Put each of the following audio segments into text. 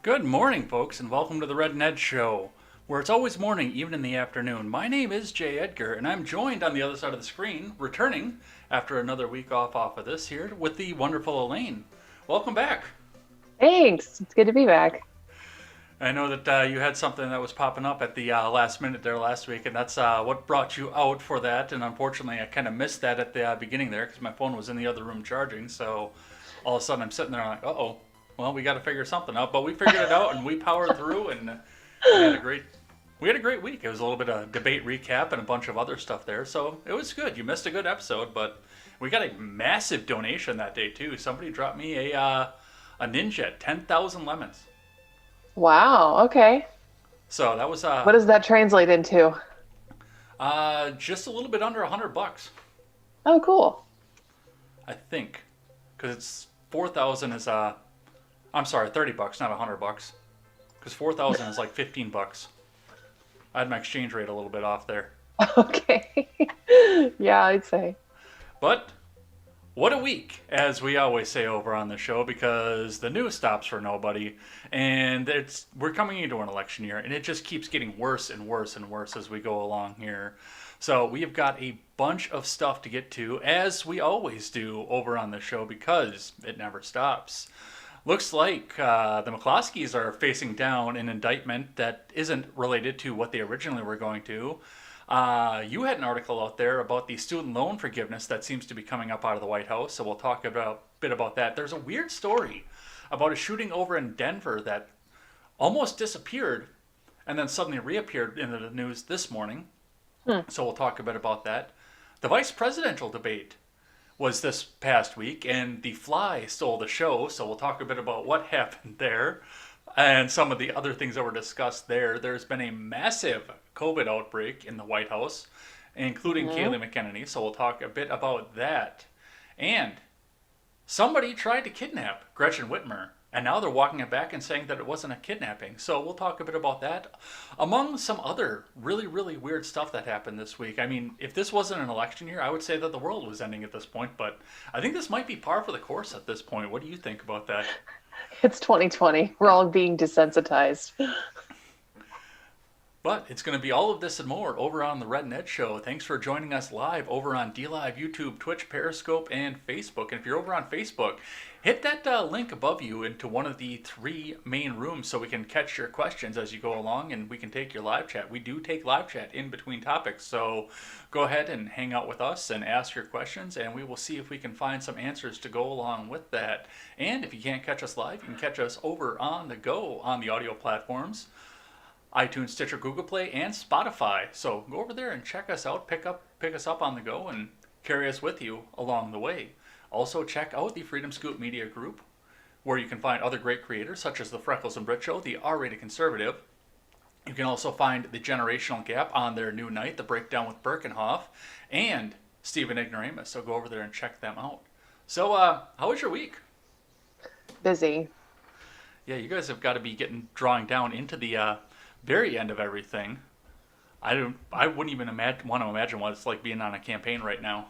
Good morning, folks, and welcome to the Red Ned Show, where it's always morning, even in the afternoon. My name is Jay Edgar, and I'm joined on the other side of the screen, returning after another week off of this here, with the wonderful Elaine. Welcome back. Thanks. It's good to be back. I know that you had something that was popping up at the last minute there last week, and that's what brought you out for that. And unfortunately, I kind of missed that at the beginning there because my phone was in the other room charging. So all of a sudden, I'm sitting there like, uh-oh. Well, we got to figure something out, but we figured it out and we powered through, and we had a great week. It was a little bit of debate recap and a bunch of other stuff there, so it was good. You missed a good episode, but we got a massive donation that day too. Somebody dropped me a Ninja, 10,000 lemons. Wow. Okay. So that was what does that translate into? Just a little bit under $100. Oh, cool. I think, because it's 4,000 is I'm sorry, $30, not $100, because 4,000 is like $15. I had my exchange rate a little bit off there. Okay. Yeah, I'd say. But what a week, as we always say over on the show, because the news stops for nobody, and we're coming into an election year, and it just keeps getting worse and worse and worse as we go along here. So we have got a bunch of stuff to get to, as we always do over on the show, because it never stops. Looks like the McCloskeys are facing down an indictment that isn't related to what they originally were going to. You had an article out there about the student loan forgiveness that seems to be coming up out of the White House, so we'll talk a bit about that. There's a weird story about a shooting over in Denver that almost disappeared and then suddenly reappeared in the news this morning. So we'll talk a bit about that. The vice presidential debate was this past week, and The Fly stole the show, so we'll talk a bit about what happened there and some of the other things that were discussed there. There's been a massive COVID outbreak in the White House, including Kayleigh McEnany, so we'll talk a bit about that. And somebody tried to kidnap Gretchen Whitmer, and now they're walking it back and saying that it wasn't a kidnapping. So we'll talk a bit about that, among some other really, really weird stuff that happened this week. I mean, if this wasn't an election year, I would say that the world was ending at this point, but I think this might be par for the course at this point. What do you think about that? It's 2020. We're all being desensitized. But it's going to be all of this and more over on the Red Ned Show. Thanks for joining us live over on DLive, YouTube, Twitch, Periscope, and Facebook. And if you're over on Facebook, hit that link above you into one of the 3 main rooms so we can catch your questions as you go along and we can take your live chat. We do take live chat in between topics, so go ahead and hang out with us and ask your questions, and we will see if we can find some answers to go along with that. And if you can't catch us live, you can catch us over on the go on the audio platforms, iTunes, Stitcher, Google Play, and Spotify. So go over there and check us out, pick us up on the go, and carry us with you along the way. Also, check out the Freedom Scoop Media Group, where you can find other great creators, such as the Freckles and Brit Show, the R-Rated Conservative. You can also find the Generational Gap on their new night, The Breakdown with Birkenhoff, and Stephen Ignoramus. So go over there and check them out. So, how was your week? Busy. Yeah, you guys have got to be drawing down into the very end of everything. I wouldn't even want to imagine what it's like being on a campaign right now.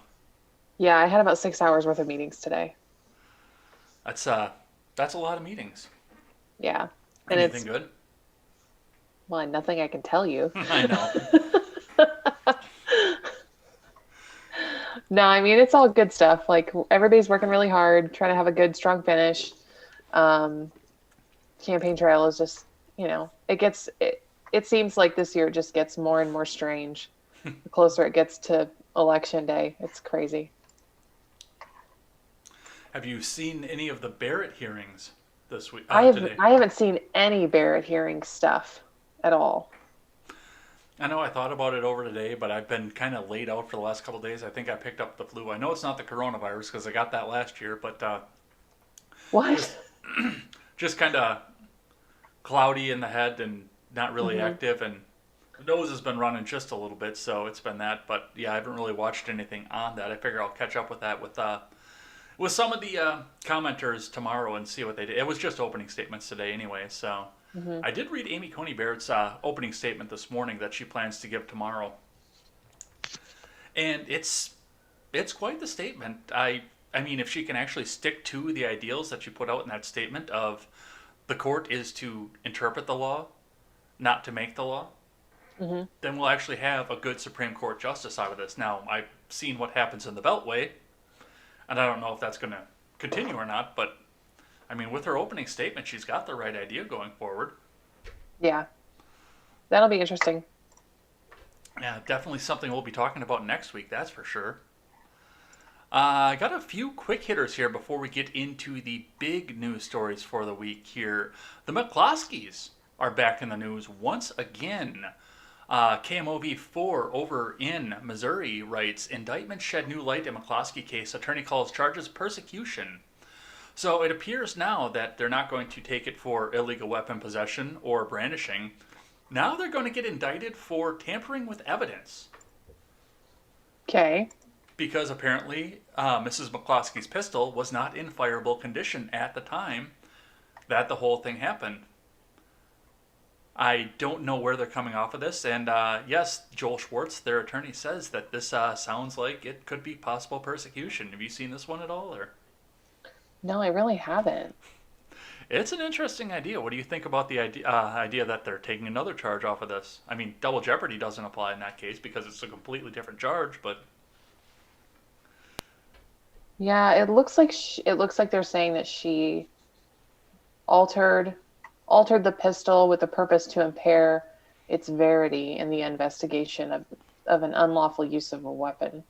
Yeah, I had about 6 hours worth of meetings today. That's a lot of meetings. Yeah. And anything good? Well, nothing I can tell you. I know. No, I mean, it's all good stuff. Like, everybody's working really hard, trying to have a good, strong finish. Campaign trail is just, it seems like this year just gets more and more strange. The closer it gets to election day, it's crazy. Have you seen any of the Barrett hearings this week? I have Today. I haven't seen any Barrett hearing stuff at all. I know I thought about it over today, but I've been kind of laid out for the last couple of days. I think I picked up the flu. I know it's not the coronavirus because I got that last year, but What? just just kind of cloudy in the head and not really Hmm. active, and the nose has been running just a little bit, so it's been that. But yeah, I haven't really watched anything on that. I figure I'll catch up with that with some of the commenters tomorrow and see what they did. It was just opening statements today anyway, so Hmm. I did read Amy Coney Barrett's opening statement this morning that she plans to give tomorrow, and it's quite the statement. I mean, if she can actually stick to the ideals that she put out in that statement of the court is to interpret the law, not to make the law, Hmm. then we'll actually have a good Supreme Court justice out of this. Now, I've seen what happens in the Beltway, and I don't know if that's going to continue or not, but I mean, with her opening statement, she's got the right idea going forward. Yeah, that'll be interesting. Yeah, definitely something we'll be talking about next week, that's for sure. I got a few quick hitters here before we get into the big news stories for the week here. The McCloskeys are back in the news once again. KMOV 4 over in Missouri writes indictment shed new light in McCloskey case. Attorney calls charges persecution. So it appears now that they're not going to take it for illegal weapon possession or brandishing. Now they're going to get indicted for tampering with evidence Okay. because apparently Mrs. McCloskey's pistol was not in fireable condition at the time that the whole thing happened. I don't know where they're coming off of this, and yes, Joel Schwartz, their attorney, says that this sounds like it could be possible persecution. Have you seen this one at all, or? No, I really haven't. It's an interesting idea. What do you think about the idea that they're taking another charge off of this? I mean, double jeopardy doesn't apply in that case because it's a completely different charge, but Yeah, it looks like they're saying that she altered altered the pistol with the purpose to impair its verity in the investigation of an unlawful use of a weapon.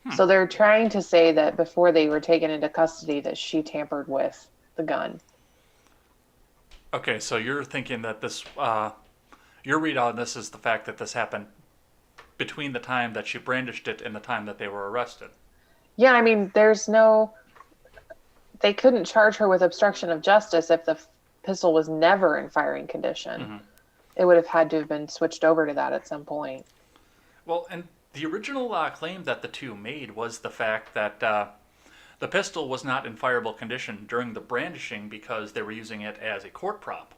hmm. So they're trying to say that before they were taken into custody that she tampered with the gun. Okay, so you're thinking that your read on this is the fact that this happened between the time that she brandished it and the time that they were arrested. Yeah, I mean, there's no they couldn't charge her with obstruction of justice if the pistol was never in firing condition. Mm-hmm. It would have had to have been switched over to that at some point. Well, and the original claim that the two made was the fact that the pistol was not in fireable condition during the brandishing because they were using it as a court prop.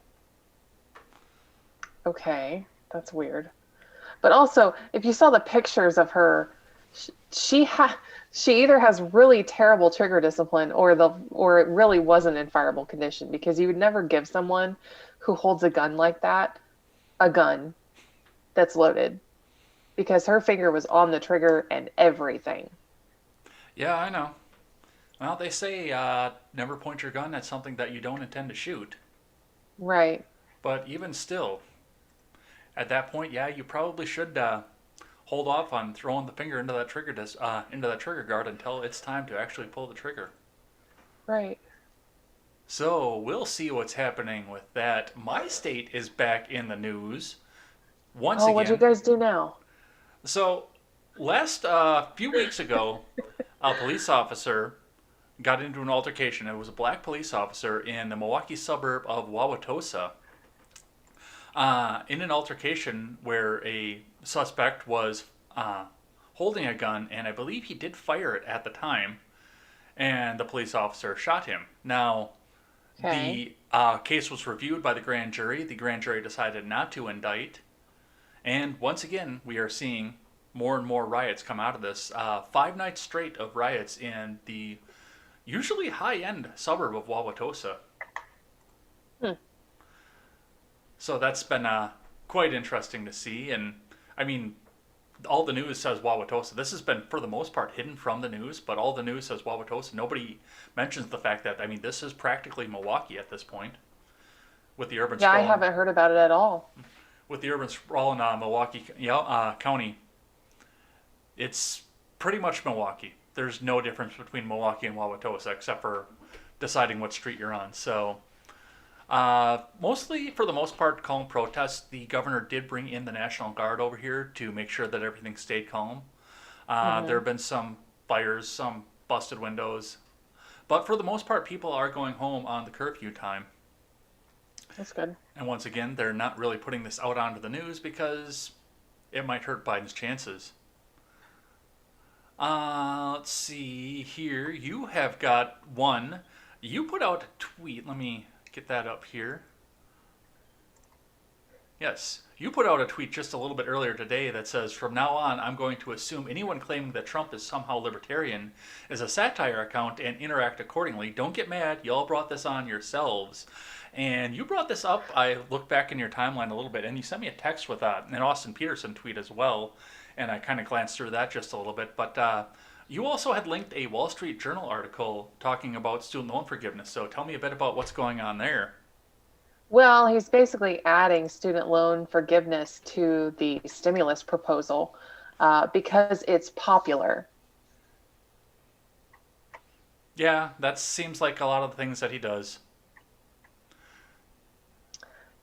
Okay, that's weird. But also, if you saw the pictures of her, she she either has really terrible trigger discipline or it really wasn't in fireable condition because you would never give someone who holds a gun like that a gun that's loaded because her finger was on the trigger and everything. Yeah, I know. Well, they say never point your gun at something that you don't intend to shoot. Right. But even still, at that point, yeah, you probably should hold off on throwing the finger into that into that trigger guard until it's time to actually pull the trigger. Right. So we'll see what's happening with that. My state is back in the news once Oh, what'd you again. guys do now? So last few weeks ago, a police officer got into an altercation. It was a black police officer in the Milwaukee suburb of Wauwatosa. In an altercation where a suspect was holding a gun, and I believe he did fire it at the time, and the police officer shot him. Now, Okay. the case was reviewed by the grand jury. The grand jury decided not to indict, and once again, we are seeing more and more riots come out of this. 5 nights straight of riots in the usually high-end suburb of Wauwatosa. Hmm. So that's been quite interesting to see. And I mean, all the news says Wauwatosa. This has been, for the most part, hidden from the news, but all the news says Wauwatosa. Nobody mentions the fact that, I mean, this is practically Milwaukee at this point with the urban Yeah, I sprawl. haven't heard about it at all. With the urban sprawl in Milwaukee County, it's pretty much Milwaukee. there's no difference between Milwaukee and Wauwatosa except for deciding what street you're on. So mostly, for the most part, calm protests. The governor did bring in the National Guard over here to make sure that everything stayed calm. There Hmm. have been some fires, some busted windows, but for the most part, people are going home on the curfew time. That's good. And once again, they're not really putting this out onto the news because it might hurt Biden's chances. Let's see here. You have got one. You put out a tweet. Let me get that up here. Yes. You put out a tweet just a little bit earlier today that says, "From now on, I'm going to assume anyone claiming that Trump is somehow libertarian is a satire account and interact accordingly. Don't get mad. Y'all brought this on yourselves." And you brought this up. I looked back in your timeline a little bit, and you sent me a text with an Austin Peterson tweet as well. And I kind of glanced through that just a little bit. But you also had linked a Wall Street Journal article talking about student loan forgiveness. So tell me a bit about what's going on there. Well, he's basically adding student loan forgiveness to the stimulus proposal because it's popular. Yeah, that seems like a lot of the things that he does.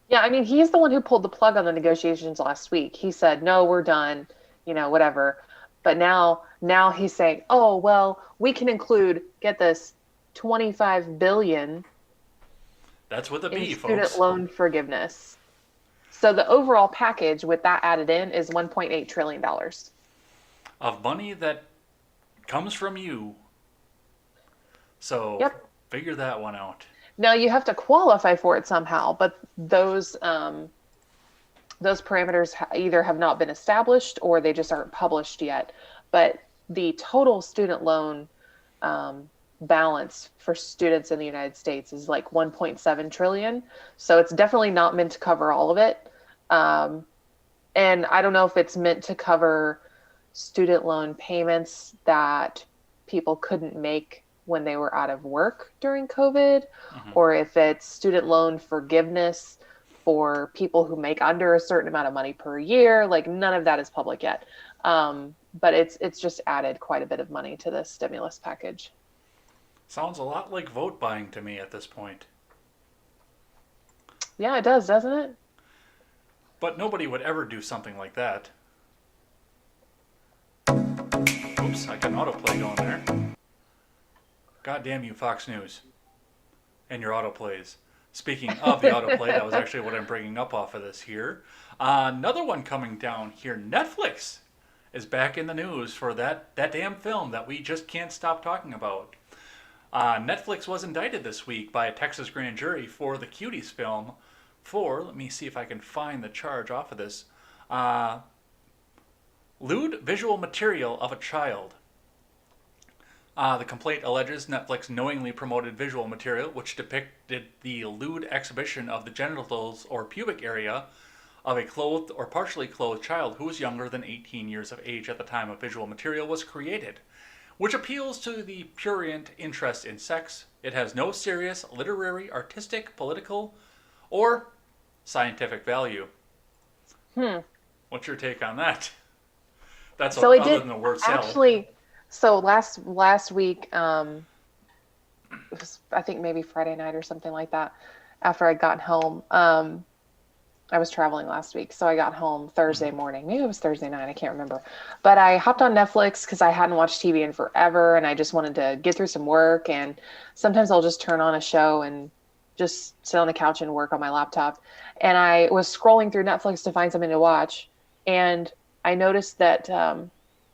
Yeah, I mean, he's the one who pulled the plug on the negotiations last week. He said, "No, we're done," whatever. But now he's saying, "Oh, well, we can include, get this, 25 billion That's with a in B, student folks. loan forgiveness." So the overall package with that added in is 1.8 trillion dollars. Of money that comes from you. So Yep. figure that one out. Now you have to qualify for it somehow, but those parameters either have not been established or they just aren't published yet. But the total student loan balance for students in the United States is like 1.7 trillion. So it's definitely not meant to cover all of it. Um, and I don't know if it's meant to cover student loan payments that people couldn't make when they were out of work during COVID, Hmm. or if it's student loan forgiveness for people who make under a certain amount of money per year. Like none of that is public yet. But it's just added quite a bit of money to this stimulus package. Sounds a lot like vote buying to me at this point. Yeah, it does, doesn't it? But nobody would ever do something like that. Oops, I got an autoplay going there. God damn you, Fox News. And your autoplays. Speaking of the autoplay, that was actually what I'm bringing up off of this here. Another one coming down here. Netflix is back in the news for that damn film that we just can't stop talking about. Netflix was indicted this week by a Texas grand jury for the Cuties film for, let me see if I can find the charge off of this, uh, lewd visual material of a child. The complaint alleges Netflix knowingly promoted visual material which depicted the lewd exhibition of the genitals or pubic area of a clothed or partially clothed child who was younger than 18 years of age at the time of visual material was created, which appeals to the prurient interest in sex. It has no serious literary, artistic, political, or scientific value. Hmm. What's your take on that? That's So it other did than the word salad. actually. So last week, it was, I think maybe Friday night or something like that. After I'd gotten home, I was traveling last week, so I got home Thursday Mm-hmm. morning. Maybe it was Thursday night. I can't remember. But I hopped on Netflix because I hadn't watched TV in forever, and I just wanted to get through some work. And sometimes I'll just turn on a show and just sit on the couch and work on my laptop. And I was scrolling through Netflix to find something to watch, and I noticed that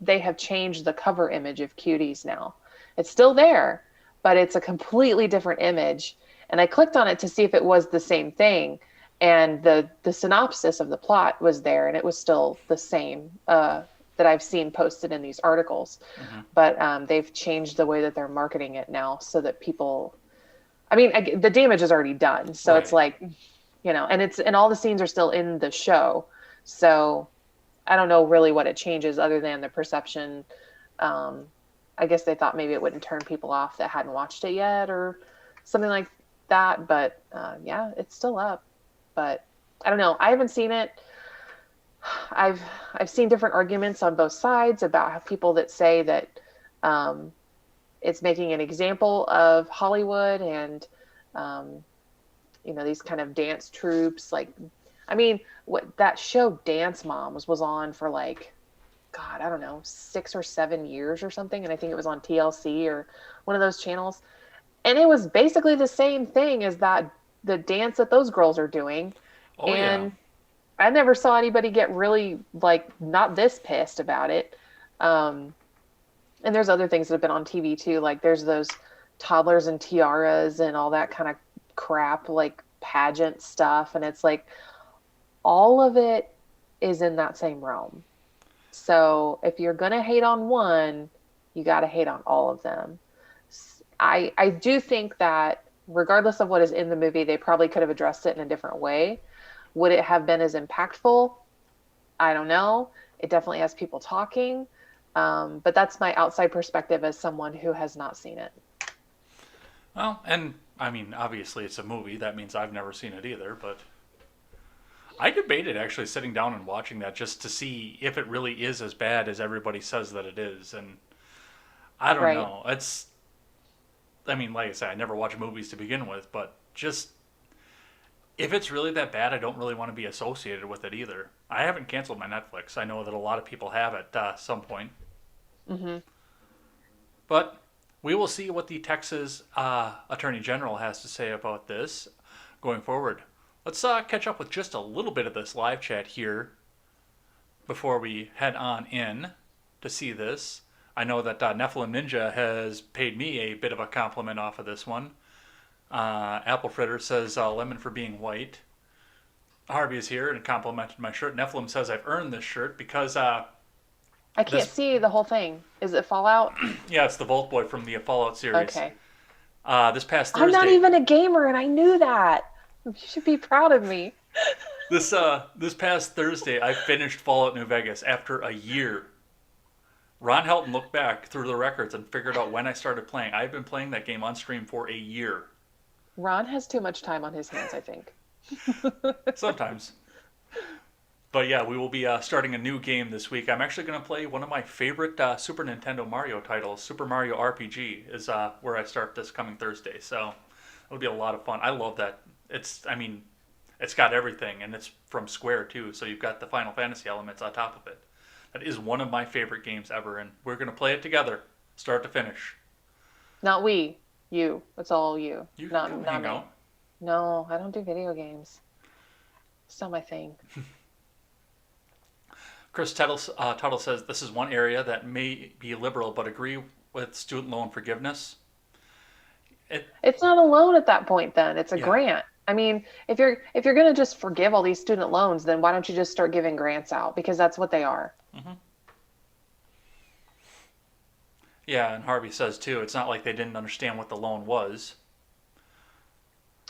they have changed the cover image of Cuties now. It's still there, but it's a completely different image. And I clicked on it to see if it was the same thing, and the synopsis of the plot was there, and it was still the same that I've seen posted in these articles. Mm-hmm. But they've changed the way that they're marketing it now, so that people. I mean, the damage is already done, so it's Right. like, and all the scenes are still in the show, so I don't know really what it changes other than the perception. Um, I guess they thought maybe it wouldn't turn people off that hadn't watched it yet or something like that. But yeah, it's still up. But I don't know. I haven't seen it. I've I've seen different arguments on both sides about how people that say that Um, it's making an example of Hollywood and um, these kind of dance troupes. Like, I mean, what that show Dance Moms was on for like, God, I don't know, 6 or 7 years or something, and I think it was on TLC or one of those channels. And it was basically the same thing as that the dance that those girls are doing. Oh yeah. And I never saw anybody get really like not this pissed about it. Um, and there's other things that have been on TV too. Like there's those toddlers and tiaras and all that kind of crap, like pageant stuff. And it's like all of it is in that same realm. So if you're gonna hate on one, you got to hate on all of them. I do think that regardless of what is in the movie, they probably could have addressed it in a different way. Would it have been as impactful? I don't know. It definitely has people talking. But that's my outside perspective as someone who has not seen it. Well, and I mean, obviously it's a movie. That means I've never seen it either. But I debated actually sitting down and watching that just to see if it really is as bad as everybody says that it is. And I don't Right. know. I mean, like I said, I never watch movies to begin with, but just if it's really that bad, I don't really want to be associated with it either. I haven't canceled my Netflix. I know that a lot of people have at some point. Hmm. But we will see what the Texas Attorney General has to say about this going forward. Let's catch up with just a little bit of this live chat here before we head on in to see this. I know that Nephilim Ninja has paid me a bit of a compliment off of this one. Apple Fritter says lemon for being white. Harvey is here and complimented my shirt. Nephilim says I've earned this shirt because I can't this, see the whole thing. Is it Fallout? yeah, it's the Vault Boy from the Fallout series. Okay. This past I'm not Thursday, even a gamer and I knew that. You should be proud of me. this past Thursday, I finished Fallout New Vegas after a year. Ron Helton looked back through the records and figured out when I started playing. I've been playing that game on stream for a year. Ron has too much time on his hands, I think. Sometimes. But yeah, we will be starting a new game this week. I'm actually going to play one of my favorite Super Nintendo Mario titles. Super Mario RPG is where I start this coming Thursday. So it'll be a lot of fun. I love that. I mean, it's got everything, and it's from Square too. So you've got the Final Fantasy elements on top of it. That is one of my favorite games ever, and we're going to play it together, start to finish. Not we, you. It's all you. You can Not come not hang me. out. No, I don't do video games. It's not my thing. Chris Tuttle says this is one area that may be liberal, but agree with student loan forgiveness. It, It's not a loan at that point then. It's a yeah. grant. I mean, if you're going to just forgive all these student loans, then why don't you just start giving grants out because that's what they are. Hmm. Yeah, and Harvey says too, it's not like they didn't understand what the loan was.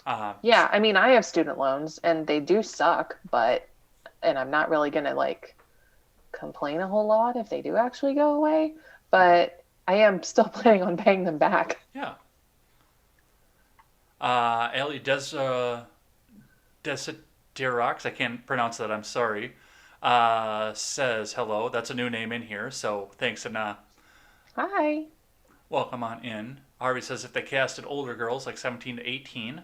Uh, Yeah, I mean, I have student loans and they do suck, but and I'm not really going to like complain a whole lot if they do actually go away, but I am still planning on paying them back. yeah. Ali Desiderox, I can't pronounce that, I'm sorry, says hello. That's a new name in here, so thanks and Hi. welcome on in. Harvey says if they casted older girls like 17 to 18,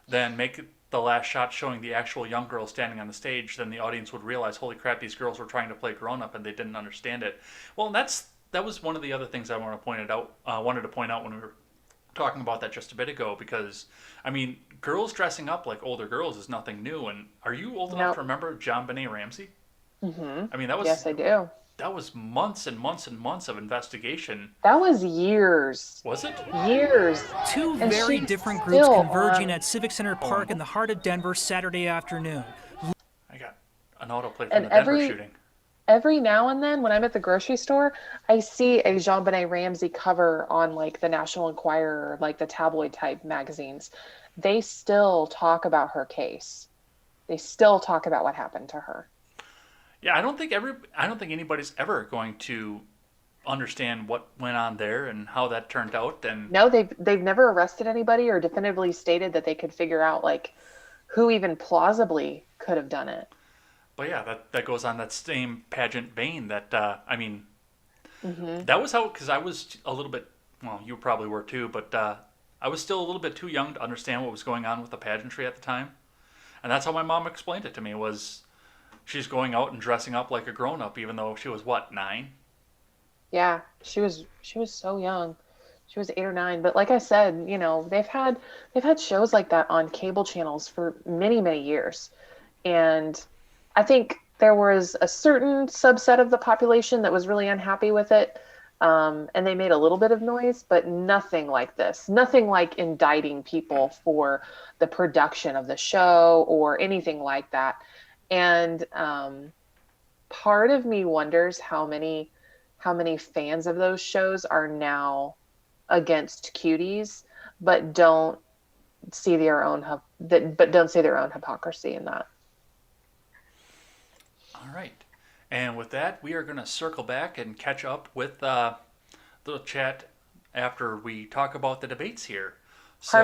then make the last shot showing the actual young girl standing on the stage, then the audience would realize, holy crap, these girls were trying to play grown up and they didn't understand it. Well, that was one of the other things I wanted to point out when we were talking about that just a bit ago, because I mean, girls dressing up like older girls is nothing new. And are you old enough Nope. to remember John Benet Ramsey? Mm-hmm. I mean, Yes, I do. that was months and months and months of investigation. That was years. Was it? Years. Two And very she's different groups still converging on. at Civic Center Park in the heart of Denver Saturday afternoon. I got an autoplay from And the Denver shooting. every now and then when I'm at the grocery store, I see a Jean Benet Ramsey cover on like the National Enquirer, like the tabloid type magazines. They still talk about her case. They still talk about what happened to her. Yeah, I don't think anybody's ever going to understand what went on there and how that turned out. And No, they've never arrested anybody or definitively stated that they could figure out like who even plausibly could have done it. but yeah, that goes on that same pageant vein. That I mean, That was how, because I was a little bit, well, you probably were too, but I was still a little bit too young to understand what was going on with the pageantry at the time. And that's how my mom explained it to me, was she's going out and dressing up like a grown-up, even though she was, what, 9? Yeah, she was so young. She was 8 or 9. But like I said, they've had shows like that on cable channels for many, many years. And I think there was a certain subset of the population that was really unhappy with it. And they made a little bit of noise, but nothing like this. Nothing like indicting people for the production of the show or anything like that. And part of me wonders how many fans of those shows are now against cuties, but don't see their own hypocrisy in that. All right. And with that, we are going to circle back and catch up with the chat after we talk about the debates here. So,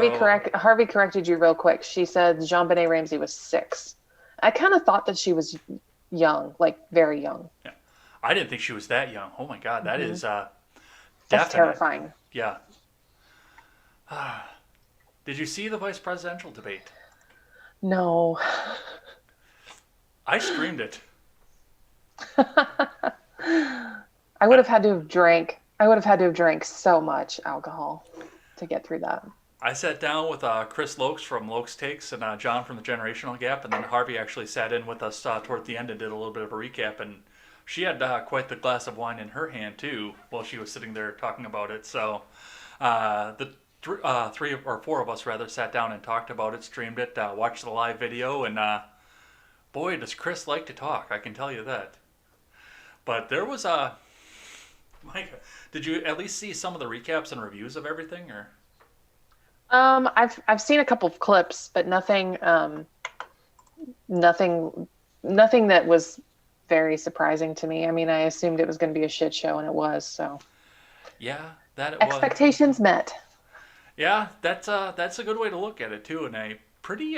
Harvey corrected you real quick. She said JonBenet Ramsey was 6. I kind of thought that she was young, like very young. Yeah. I didn't think she was that young. Oh my God, that is That's definite. terrifying. Yeah. Did you see the vice presidential debate? No. I streamed it. I would have had to have drank so much alcohol to get through that. I sat down with Chris Lokes from Lokes Takes and John from the Generational Gap, and then Harvey actually sat in with us toward the end and did a little bit of a recap, and she had quite the glass of wine in her hand too while she was sitting there talking about it. So the 3 or 4 of us rather sat down and talked about it, streamed it, watched the live video, and boy, does Chris like to talk, I can tell you that. But there was Micah, did you at least see some of the recaps and reviews of everything, or? I've seen a couple of clips, but nothing that was very surprising to me. I mean, I assumed it was going to be a shit show, and it was. So yeah, expectations met. Yeah, that's a good way to look at it too, and a pretty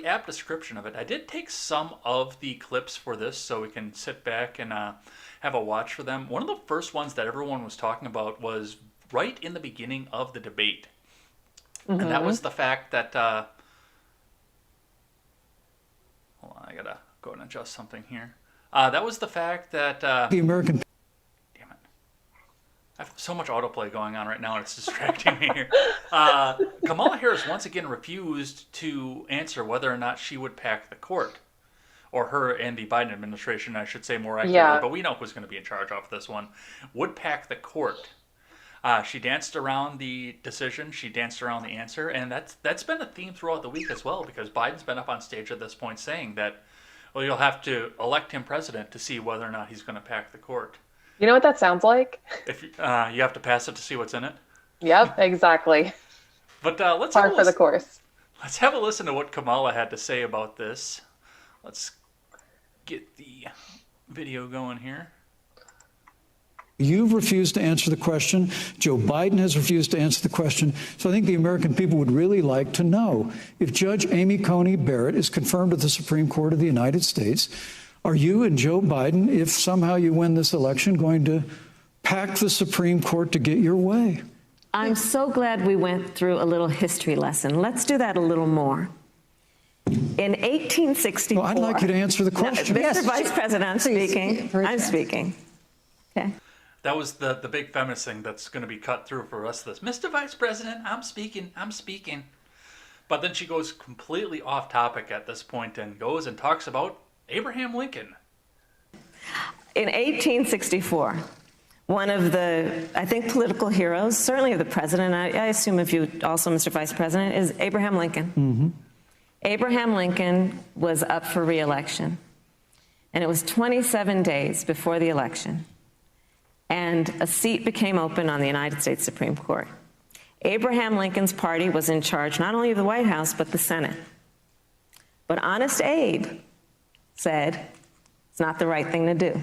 apt description of it. I did take some of the clips for this so we can sit back and have a watch for them. One of the first ones that everyone was talking about was right in the beginning of the debate. Mm-hmm. And that was the fact that hold on, I gotta go and adjust something here. That was the fact that the American. Damn it! I have so much autoplay going on right now, and it's distracting me here. Kamala Harris once again refused to answer whether or not she would pack the court, or her and the Biden administration, I should say more accurately. Yeah. But we know who's going to be in charge of this one. Would pack the court. She danced around the decision. She danced around the answer, and that's been a theme throughout the week as well, because Biden's been up on stage at this point saying that, well, you'll have to elect him president to see whether or not he's going to pack the court. You know what that sounds like? If you have to pass it to see what's in it. Yep, exactly. But let's par for the course. Let's have a listen to what Kamala had to say about this. Let's get the video going here. You've refused to answer the question. Joe Biden has refused to answer the question. So I think the American people would really like to know, if Judge Amy Coney Barrett is confirmed to the Supreme Court of the United States, are you and Joe Biden, if somehow you win this election, going to pack the Supreme Court to get your way? I'm so glad we went through a little history lesson. Let's do that a little more. In 1864... Well, I'd like you to answer the question. No, Mr. Vice President, I'm speaking. I'm speaking. Okay. That was the big feminist thing that's going to be cut through for us. This, Mr. Vice President, I'm speaking. But then she goes completely off topic at this point and goes and talks about Abraham Lincoln. In 1864, one of the, I think, political heroes, certainly of the president, I assume of you also, Mr. Vice President, is Abraham Lincoln. Mm-hmm. Abraham Lincoln was up for re-election, and it was 27 days before the election, and a seat became open on the United States Supreme Court. Abraham Lincoln's party was in charge not only of the White House, but the Senate. But Honest Abe said it's not the right thing to do.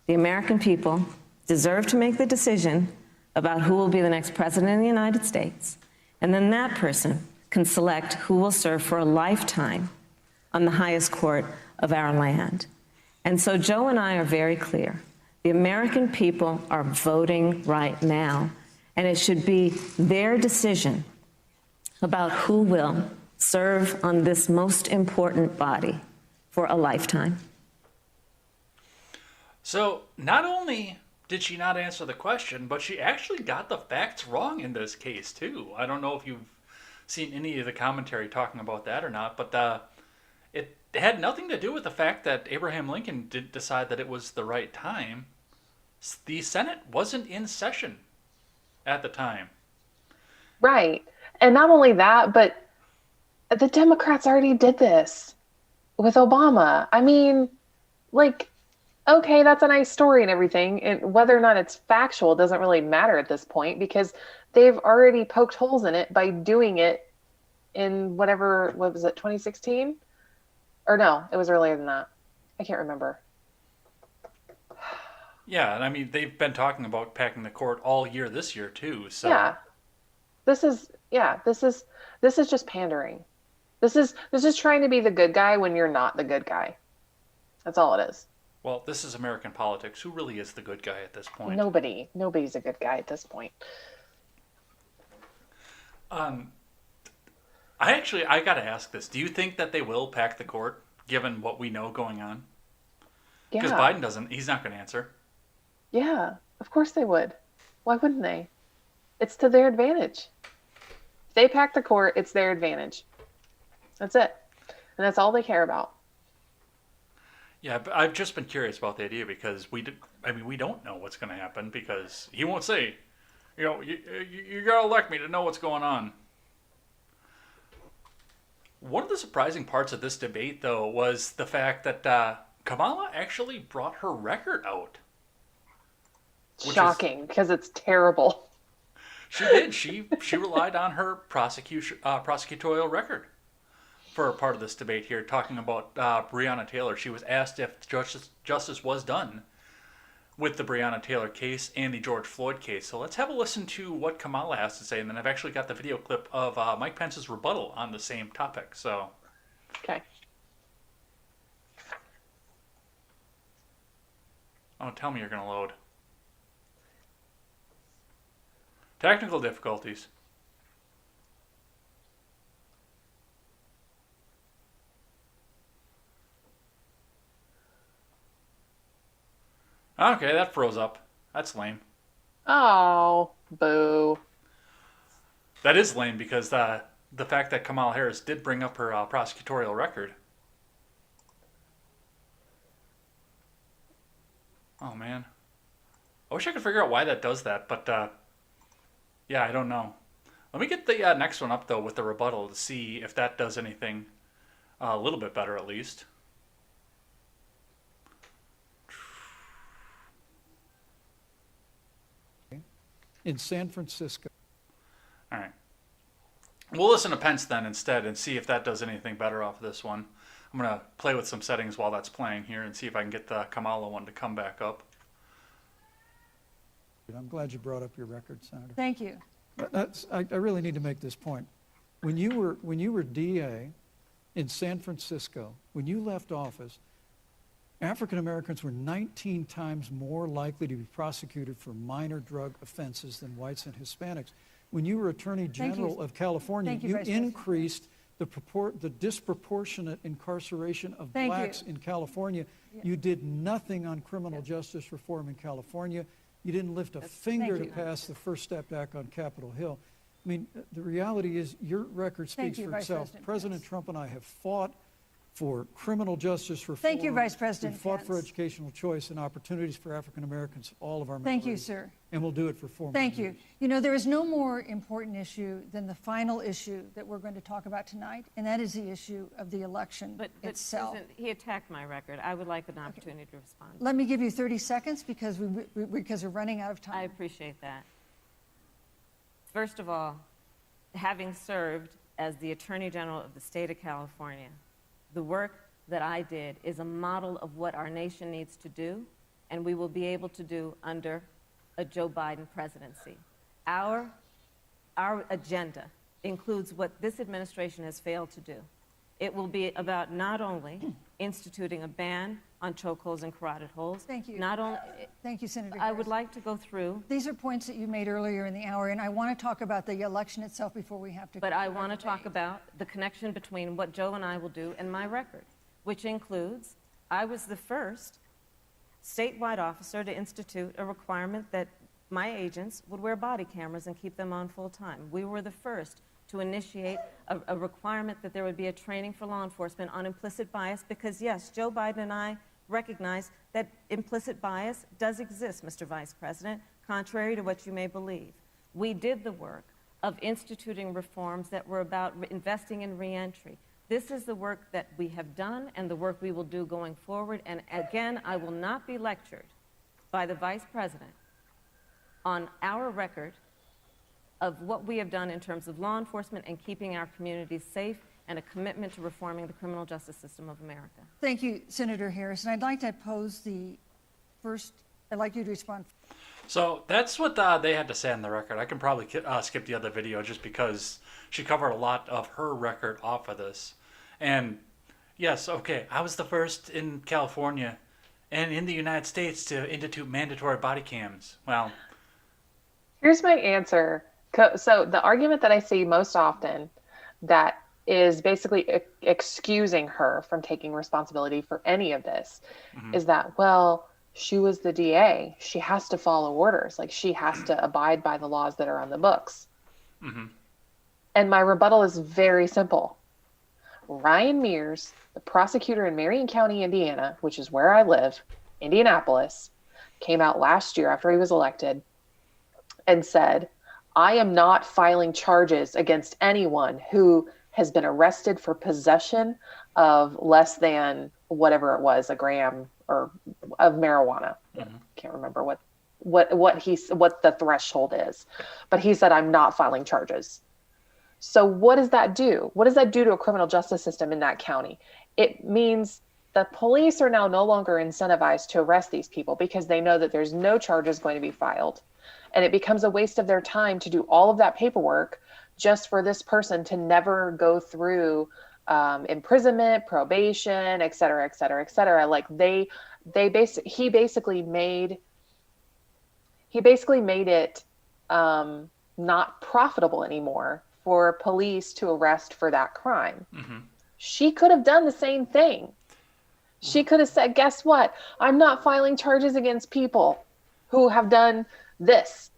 The American people deserve to make the decision about who will be the next president of the United States, and then that person can select who will serve for a lifetime on the highest court of our land. And so Joe and I are very clear The American people are voting right now, and it should be their decision about who will serve on this most important body for a lifetime. So not only did she not answer the question, but she actually got the facts wrong in this case too. I don't know if you've seen any of the commentary talking about that or not, but it had nothing to do with the fact that Abraham Lincoln did decide that it was the right time. The Senate wasn't in session at the time. Right. And not only that, but the Democrats already did this with Obama. I mean, like, okay, that's a nice story and everything. And whether or not it's factual doesn't really matter at this point because they've already poked holes in it by doing it in whatever, what was it, 2016? Or no, it was earlier than that. I can't remember. Yeah, and I mean, they've been talking about packing the court all year this year too. So Yeah. This is just pandering. This is trying to be the good guy when you're not the good guy. That's all it is. well, this is American politics. Who really is the good guy at this point? Nobody's a good guy at this point. I got to ask this. Do you think that they will pack the court, given what we know going on? Because Yeah. Biden doesn't. He's not going to answer. Yeah, of course they would. Why wouldn't they? It's to their advantage. If they pack the court, it's their advantage. That's it. And that's all they care about. Yeah, but I've just been curious about the idea because we don't know what's going to happen because he won't say, you got to elect me to know what's going on. One of the surprising parts of this debate, though, was the fact that Kamala actually brought her record out. Shocking, because it's terrible. She did. She relied on her prosecutorial record for a part of this debate here, talking about Breonna Taylor. She was asked if justice was done with the Breonna Taylor case and the George Floyd case. So let's have a listen to what Kamala has to say, and then I've actually got the video clip of Mike Pence's rebuttal on the same topic. So, Okay. oh, tell me you're going to load. Technical difficulties. Okay, that froze up. That's lame. Oh, boo. That is lame because the fact that Kamala Harris did bring up her prosecutorial record. Oh, man. I wish I could figure out why that does that, but yeah, I don't know. Let me get the next one up, though, with the rebuttal to see if that does anything a little bit better, at least. In San Francisco. All right. We'll listen to Pence then instead and see if that does anything better off this one. I'm going to play with some settings while that's playing here and see if I can get the Kamala one to come back up. I'm glad you brought up your record, Senator. Thank you. I really need to make this point. When you were DA in San Francisco, when you left office, African Americans were 19 times more likely to be prosecuted for minor drug offenses than whites and Hispanics. When you were Attorney General of California, you increased the disproportionate incarceration of blacks in California. You did nothing on criminal justice reform in California. You didn't lift a finger to pass the First Step Act on Capitol Hill. I mean, the reality is your record speaks for itself. President Trump and I have fought for criminal justice reform. Thank you, Vice President We've fought for Pence. educational choice and opportunities for African Americans, all of our Thank you, minorities. sir. And we'll do it for 4 more Thank you. years. You know, there is no more important issue than the final issue that we're going to talk about tonight, and that is the issue of the election But itself. Susan, he attacked my record. I would like an opportunity to respond. Let me give you 30 seconds because we're running out of time. I appreciate that. First of all, having served as the Attorney General of the state of California, the work that I did is a model of what our nation needs to do, and we will be able to do under a Joe Biden presidency. Our agenda includes what this administration has failed to do. It will be about not only instituting a ban on chokeholds and carotid holds. Thank you. Not only, Thank you, Senator I would Harris. like to go through, These are points that you made earlier in the hour, and I want to talk about the election itself before we have to. but I want to talk about the connection between what Joe and I will do and my record, which includes I was the first statewide officer to institute a requirement that my agents would wear body cameras and keep them on full time. We were the first to initiate a requirement that there would be a training for law enforcement on implicit bias because, yes, Joe Biden and I recognize that implicit bias does exist, Mr. Vice President, contrary to what you may believe. We did the work of instituting reforms that were about investing in reentry. This is the work that we have done and the work we will do going forward. And again, I will not be lectured by the Vice President on our record of what we have done in terms of law enforcement and keeping our communities safe and a commitment to reforming the criminal justice system of America. Thank you, Senator Harris. And I'd like to pose the first, I'd like you to respond. So that's what they had to say on the record. I can probably skip the other video just because she covered a lot of her record off of this. And yes, okay, I was the first in California and in the United States to institute mandatory body cams. Well, Here's my answer. So the argument that I see most often that is basically excusing her from taking responsibility for any of this is that, well, she was the DA. She has to follow orders. Like, she has to abide by the laws that are on the books. And my rebuttal is very simple. Ryan Mears, the prosecutor in Marion County, Indiana, which is where I live, Indianapolis, came out last year after he was elected and said, I am not filing charges against anyone who has been arrested for possession of less than whatever it was, a gram or of marijuana. Can't remember what the threshold is, but he said, I'm not filing charges. So what does that do? What does that do to a criminal justice system in that county? It means the police are now no longer incentivized to arrest these people because they know that there's no charges going to be filed. And it becomes a waste of their time to do all of that paperwork just for this person to never go through imprisonment, probation, et cetera, et cetera, et cetera. Like he basically made it not profitable anymore for police to arrest for that crime. She could have done the same thing. She could have said, guess what? I'm not filing charges against people who have done this.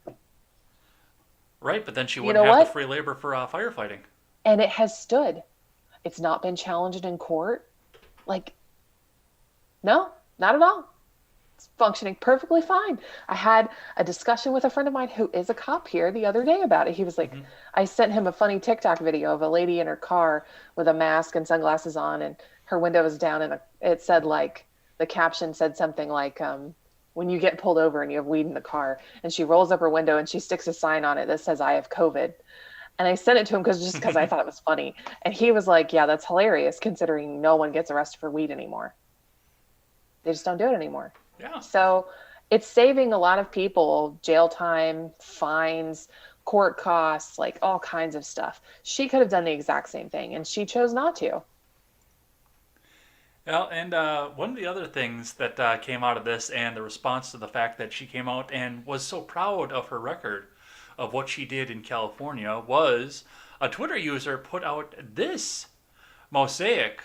right, but then she wouldn't have the free labor for firefighting. And it has stood. It's not been challenged in court. Like, no, not at all. It's functioning perfectly fine. I had a discussion with a friend of mine who is a cop here the other day about it. He was like, I sent him a funny TikTok video of a lady in her car with a mask and sunglasses on, and her window was down, and it said, like, the caption said something like, when you get pulled over and you have weed in the car, and she rolls up her window and she sticks a sign on it that says, I have COVID. And I sent it to him because I thought it was funny. And he was like, yeah, that's hilarious considering no one gets arrested for weed anymore. They just don't do it anymore. Yeah. So it's saving a lot of people jail time, fines, court costs, like all kinds of stuff. She could have done the exact same thing, and she chose not to. Well, and one of the other things that came out of this and the response to the fact that she came out and was so proud of her record of what she did in California was a Twitter user put out this mosaic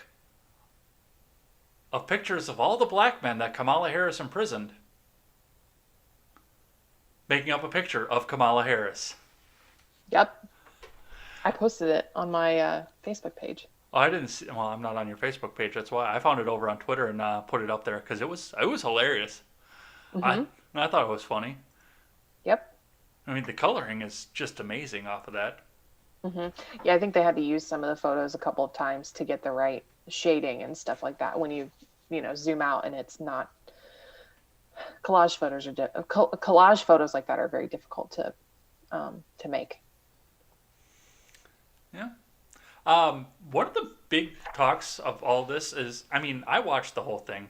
of pictures of all the black men that Kamala Harris imprisoned, making up a picture of Kamala Harris. Yep. I posted it on my Facebook page. Oh, I didn't see. Well, I'm not on your Facebook page. That's why I found it over on Twitter and put it up there because it was hilarious. I thought it was funny. Yep. I mean, the coloring is just amazing off of that. Yeah, I think they had to use some of the photos a couple of times to get the right shading and stuff like that. When you zoom out and it's not collage photos like that are very difficult to make. Yeah. One of the big talks of all this is, I mean, I watched the whole thing.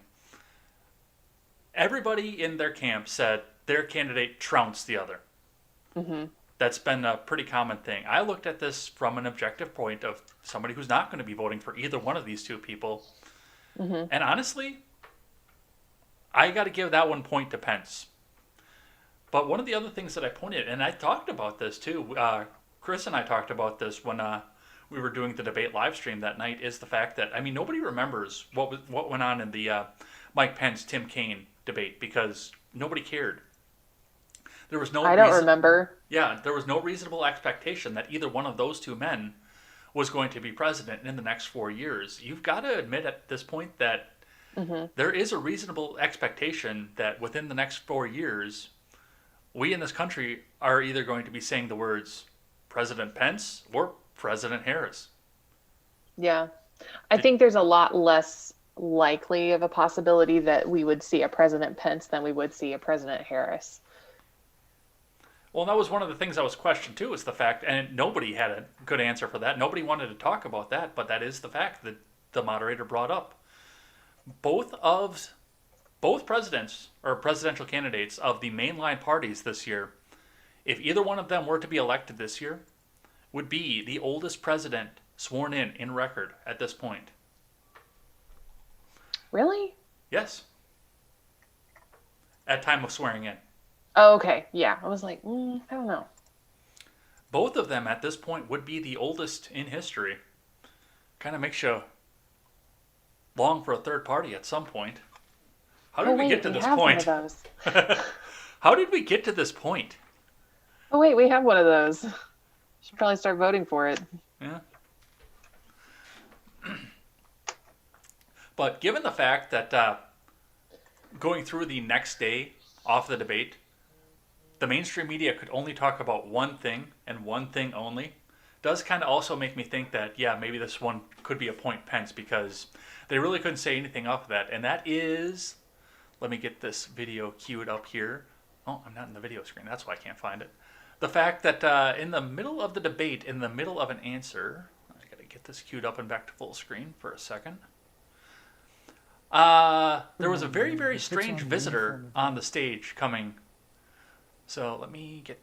Everybody in their camp said their candidate trounced the other. That's been a pretty common thing. I looked at this from an objective point of somebody who's not going to be voting for either one of these two people. And honestly, I got to give that one point to Pence. But one of the other things that I pointed, and I talked about this too, Chris and I talked about this when we were doing the debate live stream that night, is the fact that, I mean, nobody remembers what went on in the Mike Pence, Tim Kaine debate because nobody cared. There was no I don't remember. Yeah, there was no reasonable expectation that either one of those two men was going to be president in the next 4 years. You've got to admit at this point that there is a reasonable expectation that within the next 4 years, we in this country are either going to be saying the words President Pence or President Harris. Yeah. I think there's a lot less likely of a possibility that we would see a President Pence than we would see a President Harris. Well, that was one of the things I was questioned too, is the fact, and nobody had a good answer for that. Nobody wanted to talk about that, but that is the fact that the moderator brought up. Both presidents or presidential candidates of the mainline parties this year, if either one of them were to be elected this year, would be the oldest president sworn in record at this point. Really? Yes. At time of swearing in. Oh, okay. Yeah. I was like, I don't know. Both of them at this point would be the oldest in history. Kind of makes you long for a third party at some point. How did we get to this point? How did we get to this point? Oh, wait, we have one of those. Should probably start voting for it. Yeah. But given the fact that going through the next day off the debate, the mainstream media could only talk about one thing and one thing only, does kind of also make me think that, yeah, maybe this one could be a point Pence, because they really couldn't say anything off of that. And that is, let me get this video queued up here. Oh, I'm not in the video screen. That's why I can't find it. The fact that in the middle of the debate, in the middle of an answer, I got to get this queued up and back to full screen for a second. There was a very, very strange visitor on the stage coming. So let me get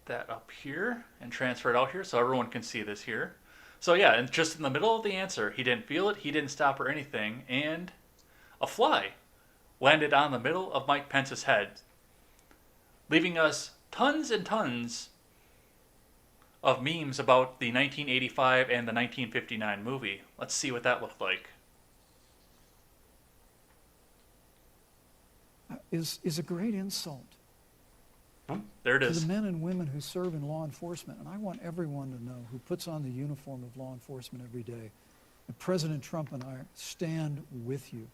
that up here and transfer it out here so everyone can see this here. So yeah, and just in the middle of the answer, he didn't feel it, he didn't stop or anything, and a fly landed on the middle of Mike Pence's head, leaving us tons and tons of memes about the 1985 and the 1959 movie. Let's see what that looked like. Is a great insult. There it To is. the men and women who serve in law enforcement, and I want everyone to know who puts on the uniform of law enforcement every day, that President Trump and I stand with you.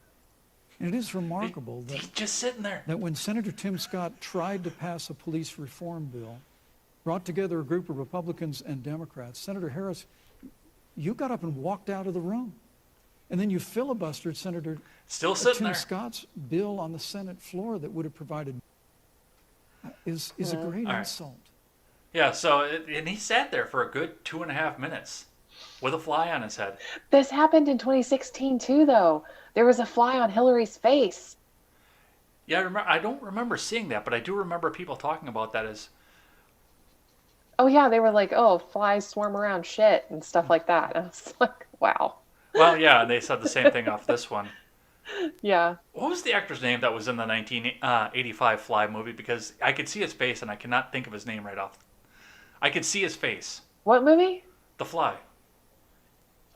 And it is remarkable He's just sitting there. that when Senator Tim Scott tried to pass a police reform bill, brought together a group of Republicans and Democrats, Senator Harris, you got up and walked out of the room. And then you filibustered Senator Still sitting Tim there. Scott's bill on the Senate floor that would have provided is a great All right. insult. Yeah, so, and he sat there for a good 2.5 minutes with a fly on his head. This happened in 2016 too, though. There was a fly on Hillary's face. Yeah, I don't remember seeing that, but I do remember people talking about that as, Oh yeah, they were like, "Oh, flies swarm around shit" and stuff like that. I was like, "Wow." well, yeah, and they said the same thing off this one. Yeah. What was the actor's name that was in the 1985 Fly movie? Because I could see his face, and I cannot think of his name right off. I could see his face. What movie? The Fly.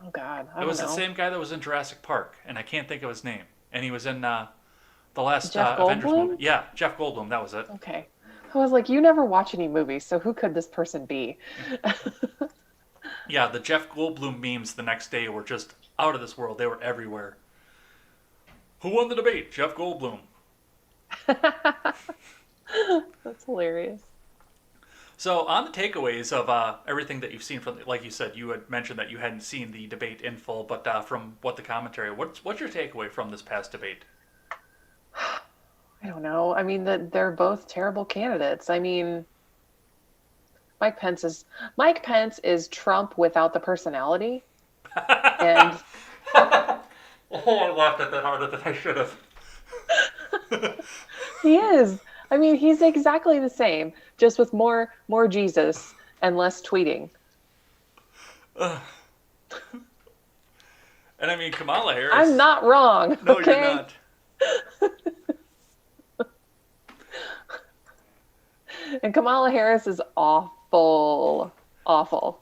Oh God, I It don't was know. the same guy that was in Jurassic Park, and I can't think of his name. And he was in the last Jeff Avengers Goldblum? movie. Yeah, Jeff Goldblum, that was it. Okay. I was like, you never watch any movies, so who could this person be? Yeah, the Jeff Goldblum memes the next day were just out of this world. They were everywhere. Who won the debate? Jeff Goldblum. That's hilarious. So on the takeaways of everything that you've seen from, like you said, you had mentioned that you hadn't seen the debate in full, but from what the commentary, what's your takeaway from this past debate? I don't know. I mean, they're both terrible candidates. I mean, Mike Pence is Trump without the personality. And Oh, I laughed at that harder than I should have. he is. I mean, he's exactly the same, just with more Jesus and less tweeting. And I mean, Kamala Harris. I'm not wrong. No, okay? you're not. And Kamala Harris is awful. Awful.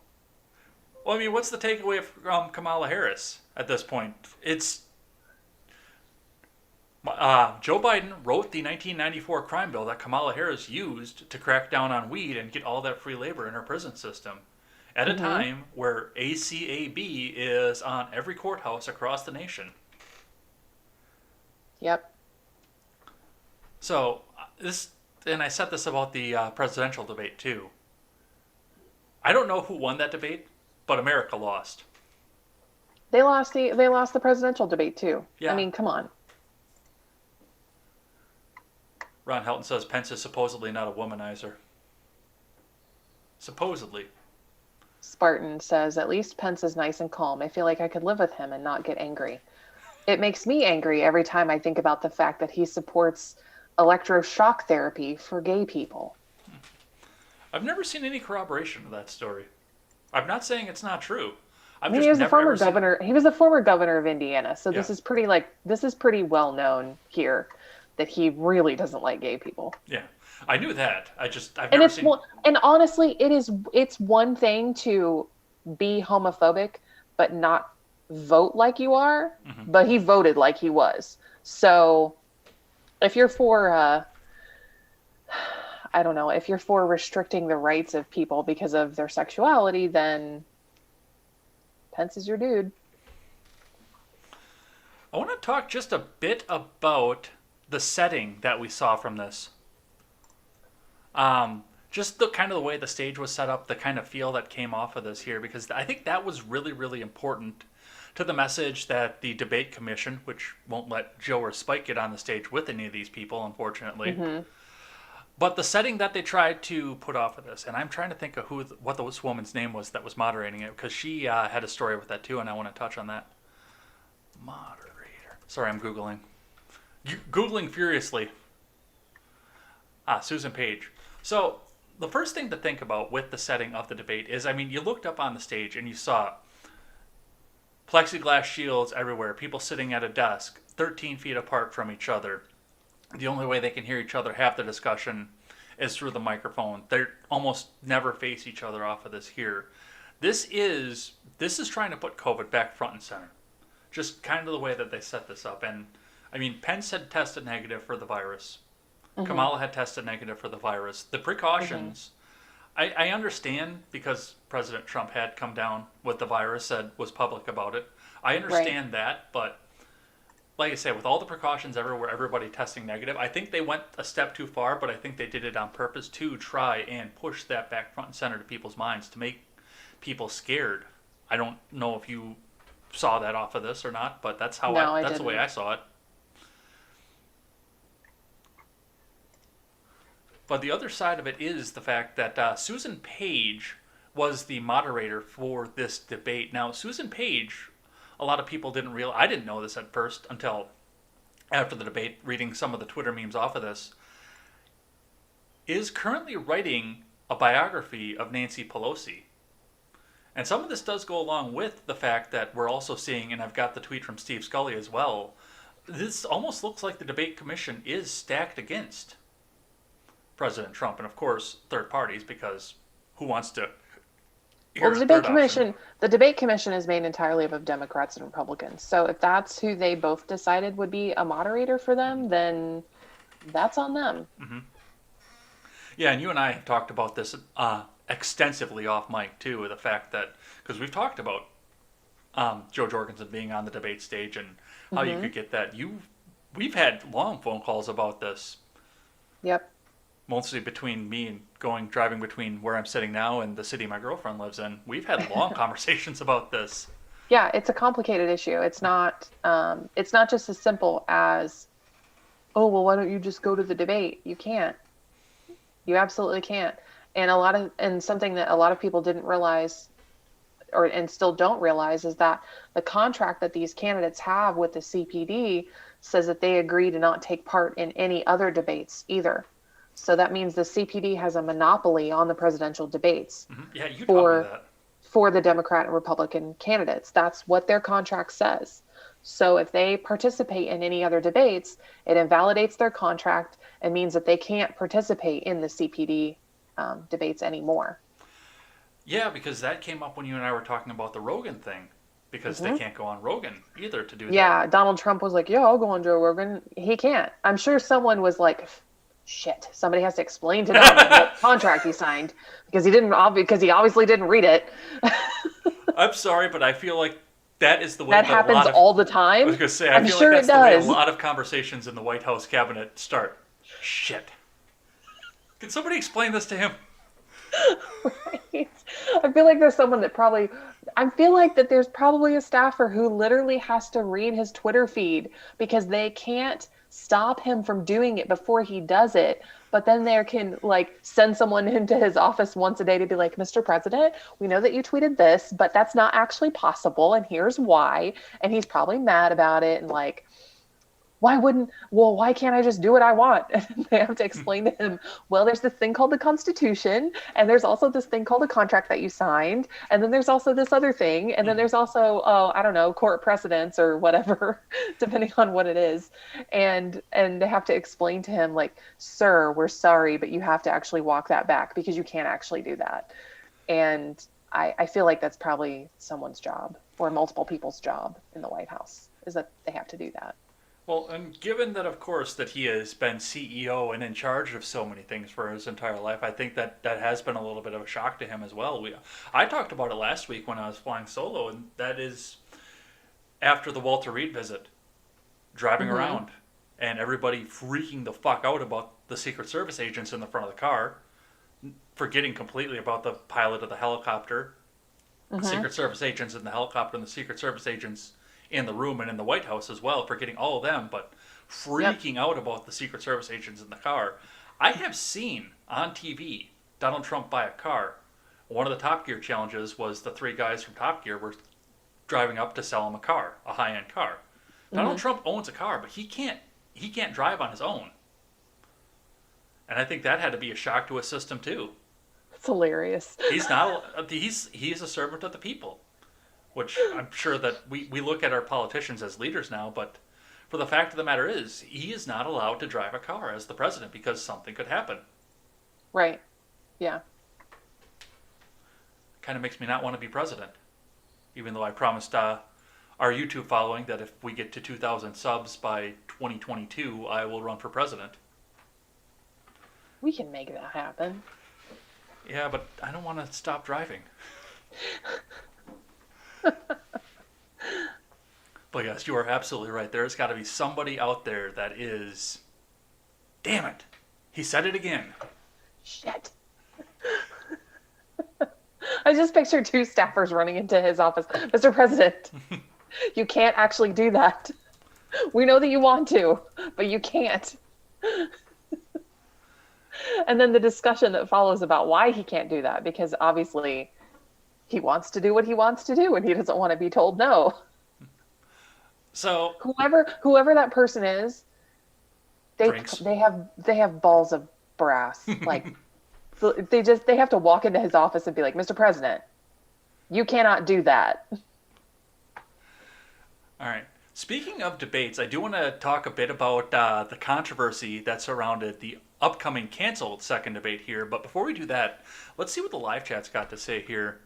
Well, I mean, what's the takeaway from Kamala Harris at this point? It's Joe Biden wrote the 1994 crime bill that Kamala Harris used to crack down on weed and get all that free labor in her prison system at a time where ACAB is on every courthouse across the nation. Yep. So and I said this about the presidential debate too. I don't know who won that debate, but America lost. They lost the presidential debate too. Yeah. I mean, come on. Ron Helton says Pence is supposedly not a womanizer. Supposedly. Spartan says, at least Pence is nice and calm. I feel like I could live with him and not get angry. It makes me angry every time I think about the fact that he supports electroshock therapy for gay people. I've never seen any corroboration of that story. I'm not saying it's not true. He was a former governor. He was a former governor of Indiana, so this is pretty well known here that he really doesn't like gay people. Yeah, I knew that. I've never seen. And honestly, it's one thing to be homophobic but not vote like you are. But he voted like he was. So if you're for I don't know, if you're for restricting the rights of people because of their sexuality, then Pence is your dude. I want to talk just a bit about the setting that we saw from this. Just the kind of the way the stage was set up, the kind of feel that came off of this here, because I think that was really, really important to the message that the debate commission, which won't let Joe or Spike get on the stage with any of these people, unfortunately. But the setting that they tried to put off of this, and I'm trying to think of what this woman's name was that was moderating it, because she had a story with that too, and I want to touch on that. Moderator. Sorry, I'm Googling. Googling furiously. Susan Page. So the first thing to think about with the setting of the debate is, I mean, you looked up on the stage and you saw plexiglass shields everywhere, people sitting at a desk 13 feet apart from each other. The only way they can hear each other have the discussion is through the microphone. They almost never face each other off of this here. This is trying to put COVID back front and center. Just kind of the way that they set this up. And I mean, Pence had tested negative for the virus. Kamala had tested negative for the virus. The precautions, I understand, because President Trump had come down with the virus, was public about it. I understand that, but like I say, with all the precautions everywhere, everybody testing negative, I think they went a step too far, but I think they did it on purpose to try and push that back front and center to people's minds, to make people scared. I don't know if you saw that off of this or not, but that's how that's the way I saw it. But the other side of it is the fact that Susan Page was the moderator for this debate. Now, Susan Page, a lot of people didn't realize, I didn't know this at first until after the debate, reading some of the Twitter memes off of this, is currently writing a biography of Nancy Pelosi. And some of this does go along with the fact that we're also seeing, and I've got the tweet from Steve Scully as well, this almost looks like the debate commission is stacked against President Trump, and of course third parties, because who wants to hear the debate commission is made entirely up of Democrats and Republicans. So if that's who they both decided would be a moderator for them, then that's on them. Yeah, and you and I have talked about this extensively off mic too, the fact that, because we've talked about Joe Jorgensen being on the debate stage and how you could get that. We've had long phone calls about this. Yep. Mostly between me and driving between where I'm sitting now and the city my girlfriend lives in. We've had long conversations about this. Yeah, it's a complicated issue. It's not just as simple as, oh, well, why don't you just go to the debate? You can't. You absolutely can't. And something that a lot of people didn't realize, and still don't realize, is that the contract that these candidates have with the CPD says that they agree to not take part in any other debates either. So that means the CPD has a monopoly on the presidential debates. Yeah, you taught me that. for the Democrat and Republican candidates. That's what their contract says. So if they participate in any other debates, it invalidates their contract and means that they can't participate in the CPD debates anymore. Yeah, because that came up when you and I were talking about the Rogan thing. Because they can't go on Rogan either to do that. Yeah, Donald Trump was like, yeah, I'll go on Joe Rogan. He can't. I'm sure someone was like, shit, somebody has to explain to Donald what contract he signed because he obviously didn't read it. I'm sorry, but I feel like that is the way that happens all the time. I was going to say, I I'm feel sure like that's it the way a does. lot of conversations in the White House cabinet start. Shit. Can somebody explain this to him? Right. I feel like there's someone that probably, I feel like that there's probably a staffer who literally has to read his Twitter feed because they can't stop him from doing it before he does it. But then they can like send someone into his office once a day to be like, Mr. President, we know that you tweeted this, but that's not actually possible. And here's why. And he's probably mad about it. And like, why can't I just do what I want? And they have to explain to him, well, there's this thing called the Constitution, and there's also this thing called a contract that you signed, and then there's also this other thing, and then there's also, I don't know, court precedents or whatever, depending on what it is. And they have to explain to him, like, sir, we're sorry, but you have to actually walk that back because you can't actually do that. And I feel like that's probably someone's job or multiple people's job in the White House, is that they have to do that. Well, and given that, of course, that he has been CEO and in charge of so many things for his entire life, I think that has been a little bit of a shock to him as well. I talked about it last week when I was flying solo, and that is after the Walter Reed visit, driving around, and everybody freaking the fuck out about the Secret Service agents in the front of the car, forgetting completely about the pilot of the helicopter, the Secret Service agents in the helicopter, and the Secret Service agents in the room and in the White House as well, forgetting all of them, but freaking out about the Secret Service agents in the car. I have seen on TV Donald Trump buy a car. One of the Top Gear challenges was the 3 guys from Top Gear were driving up to sell him a car, a high-end car. Donald Trump owns a car, but he can't drive on his own. And I think that had to be a shock to his system too. It's hilarious. He's a servant of the people. Which I'm sure that we look at our politicians as leaders now, but for the fact of the matter is, he is not allowed to drive a car as the president because something could happen. Right. Yeah. Kind of makes me not want to be president, even though I promised our YouTube following that if we get to 2,000 subs by 2022, I will run for president. We can make that happen. Yeah, but I don't want to stop driving. But yes, you are absolutely right. There's got to be somebody out there that is... Damn it. He said it again. Shit. I just pictured 2 staffers running into his office. Mr. President, you can't actually do that. We know that you want to, but you can't. And then the discussion that follows about why he can't do that, because obviously he wants to do what he wants to do and he doesn't want to be told no. So whoever that person is, they have balls of brass. Like they have to walk into his office and be like, Mr. President, you cannot do that. All right. Speaking of debates, I do want to talk a bit about the controversy that surrounded the upcoming canceled second debate here. But before we do that, let's see what the live chat's got to say here.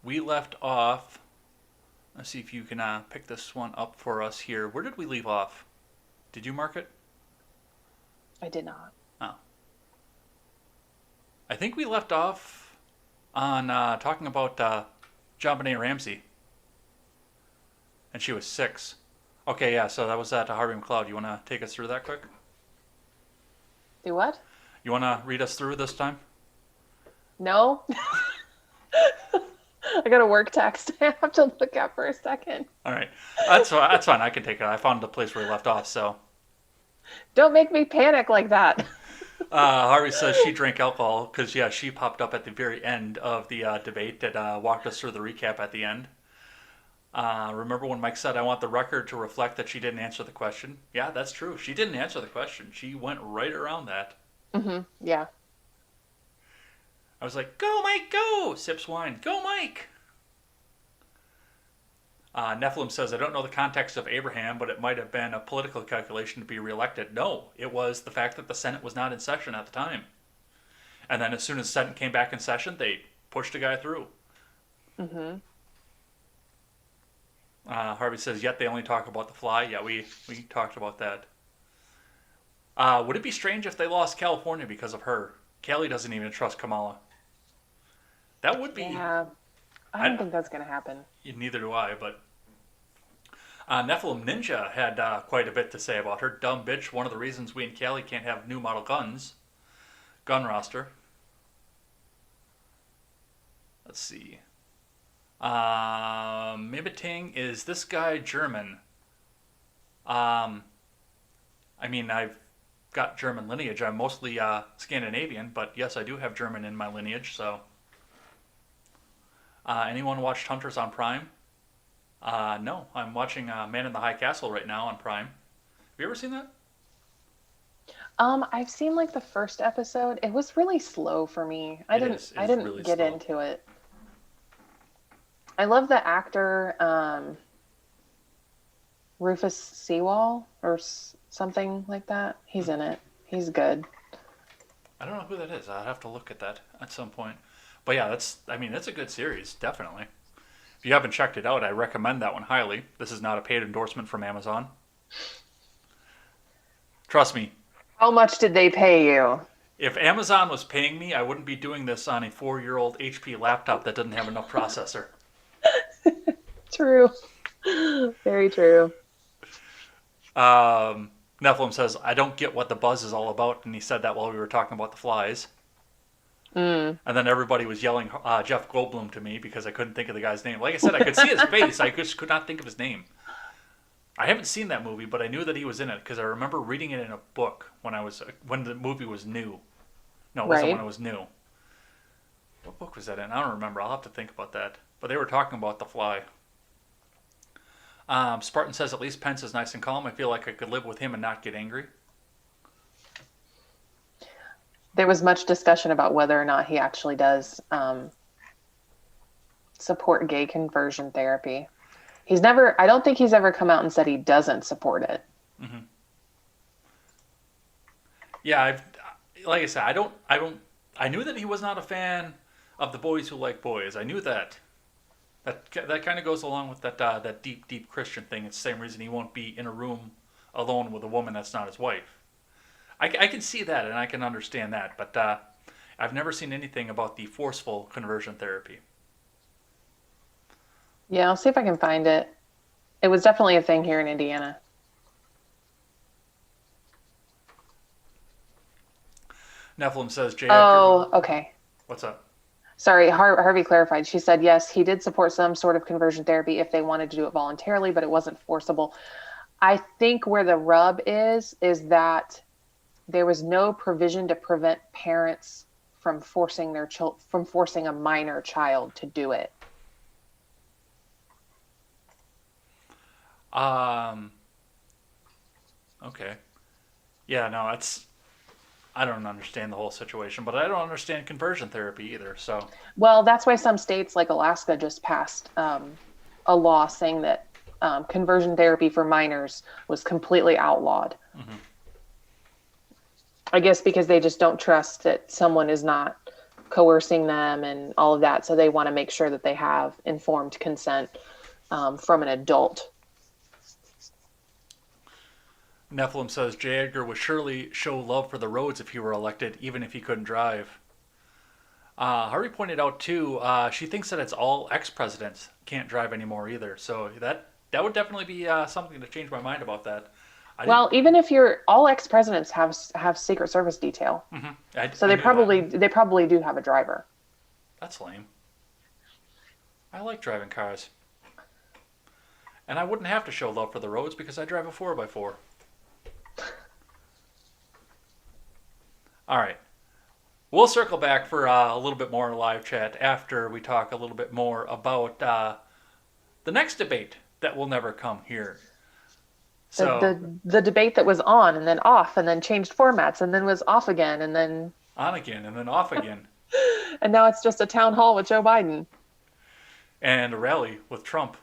We left off. Let's see if you can pick this one up for us here. Where did we leave off? Did you mark it? I did not. Oh. I think we left off on talking about JonBenet Ramsey. And she was 6. Okay, yeah, so that was to Harvey McLeod. You want to take us through that quick? Do what? You want to read us through this time? No. I got a work text I have to look at for a second. All right. That's fine. I can take it. I found the place where we left off, so. Don't make me panic like that. Harvey says she drank alcohol because, yeah, she popped up at the very end of the debate and walked us through the recap at the end. Remember when Mike said, I want the record to reflect that she didn't answer the question? Yeah, that's true. She didn't answer the question. She went right around that. Mm-hmm. Yeah. I was like, go, Mike, go! Sips wine. Go, Mike! Nephilim says, I don't know the context of Abraham, but it might have been a political calculation to be reelected. No, it was the fact that the Senate was not in session at the time. And then as soon as the Senate came back in session, they pushed the guy through. Mm-hmm. Harvey says, yet they only talk about the fly. Yeah, we talked about that. Would it be strange if they lost California because of her? Callie doesn't even trust Kamala. That would be... Yeah, I don't think that's going to happen. Neither do I, but... Nephilim Ninja had quite a bit to say about her. Dumb bitch, one of the reasons we and Callie can't have new model guns. Gun roster. Let's see. Mimiting, is this guy German? I mean, I've got German lineage. I'm mostly Scandinavian, but yes, I do have German in my lineage, so... anyone watched Hunters on Prime? No, I'm watching Man in the High Castle right now on Prime. Have you ever seen that? I've seen like the first episode. It was really slow for me. I didn't really get slow. into it. I love the actor Rufus Sewell or something like that. He's in it. He's good. I don't know who that is. I'll have to look at that at some point. But yeah, it's a good series, definitely. If you haven't checked it out, I recommend that one highly. This is not a paid endorsement from Amazon. Trust me. How much did they pay you? If Amazon was paying me, I wouldn't be doing this on a 4-year-old HP laptop that doesn't have enough processor. True. Very true. Nephilim says, I don't get what the buzz is all about, and he said that while we were talking about the flies. And then everybody was yelling Jeff Goldblum to me because I couldn't think of the guy's name. Like I said, I could see his face. I just could not think of his name. I haven't seen that movie, but I knew that he was in it because I remember reading it in a book when the movie was new. No, it wasn't when it was new. What book was that in? I don't remember. I'll have to think about that. But they were talking about The Fly. Spartan says, at least Pence is nice and calm. I feel like I could live with him and not get angry. There was much discussion about whether or not he actually does support gay conversion therapy. I don't think he's ever come out and said he doesn't support it. Mm-hmm. Yeah, like I said, I knew that he was not a fan of the boys who like boys. I knew that. That kind of goes along with that deep Christian thing. It's the same reason he won't be in a room alone with a woman that's not his wife. I can see that and I can understand that, but I've never seen anything about the forceful conversion therapy. Yeah, I'll see if I can find it. It was definitely a thing here in Indiana. Nephilim says, Jay. Oh, okay. What's up? Sorry, Harvey clarified. She said, yes, he did support some sort of conversion therapy if they wanted to do it voluntarily, but it wasn't forcible. I think where the rub is that there was no provision to prevent parents from forcing a minor child to do it. Okay. Yeah, no, I don't understand the whole situation, but I don't understand conversion therapy either, so. Well, that's why some states like Alaska just passed a law saying that conversion therapy for minors was completely outlawed. Mm-hmm. I guess because they just don't trust that someone is not coercing them and all of that, so they want to make sure that they have informed consent from an adult. Nephilim says, J. Edgar would surely show love for the roads if he were elected, even if he couldn't drive. Harvey pointed out, too, she thinks that it's all ex-presidents can't drive anymore either. So that would definitely be something to change my mind about that. Well, even if all ex-presidents have Secret Service detail. Mm-hmm. So they probably do have a driver. That's lame. I like driving cars. And I wouldn't have to show love for the roads because I drive a 4x4. All right. We'll circle back for a little bit more live chat after we talk a little bit more about the next debate that will never come here. So the debate that was on and then off and then changed formats and then was off again and then on again and then off again. And now it's just a town hall with Joe Biden. And a rally with Trump.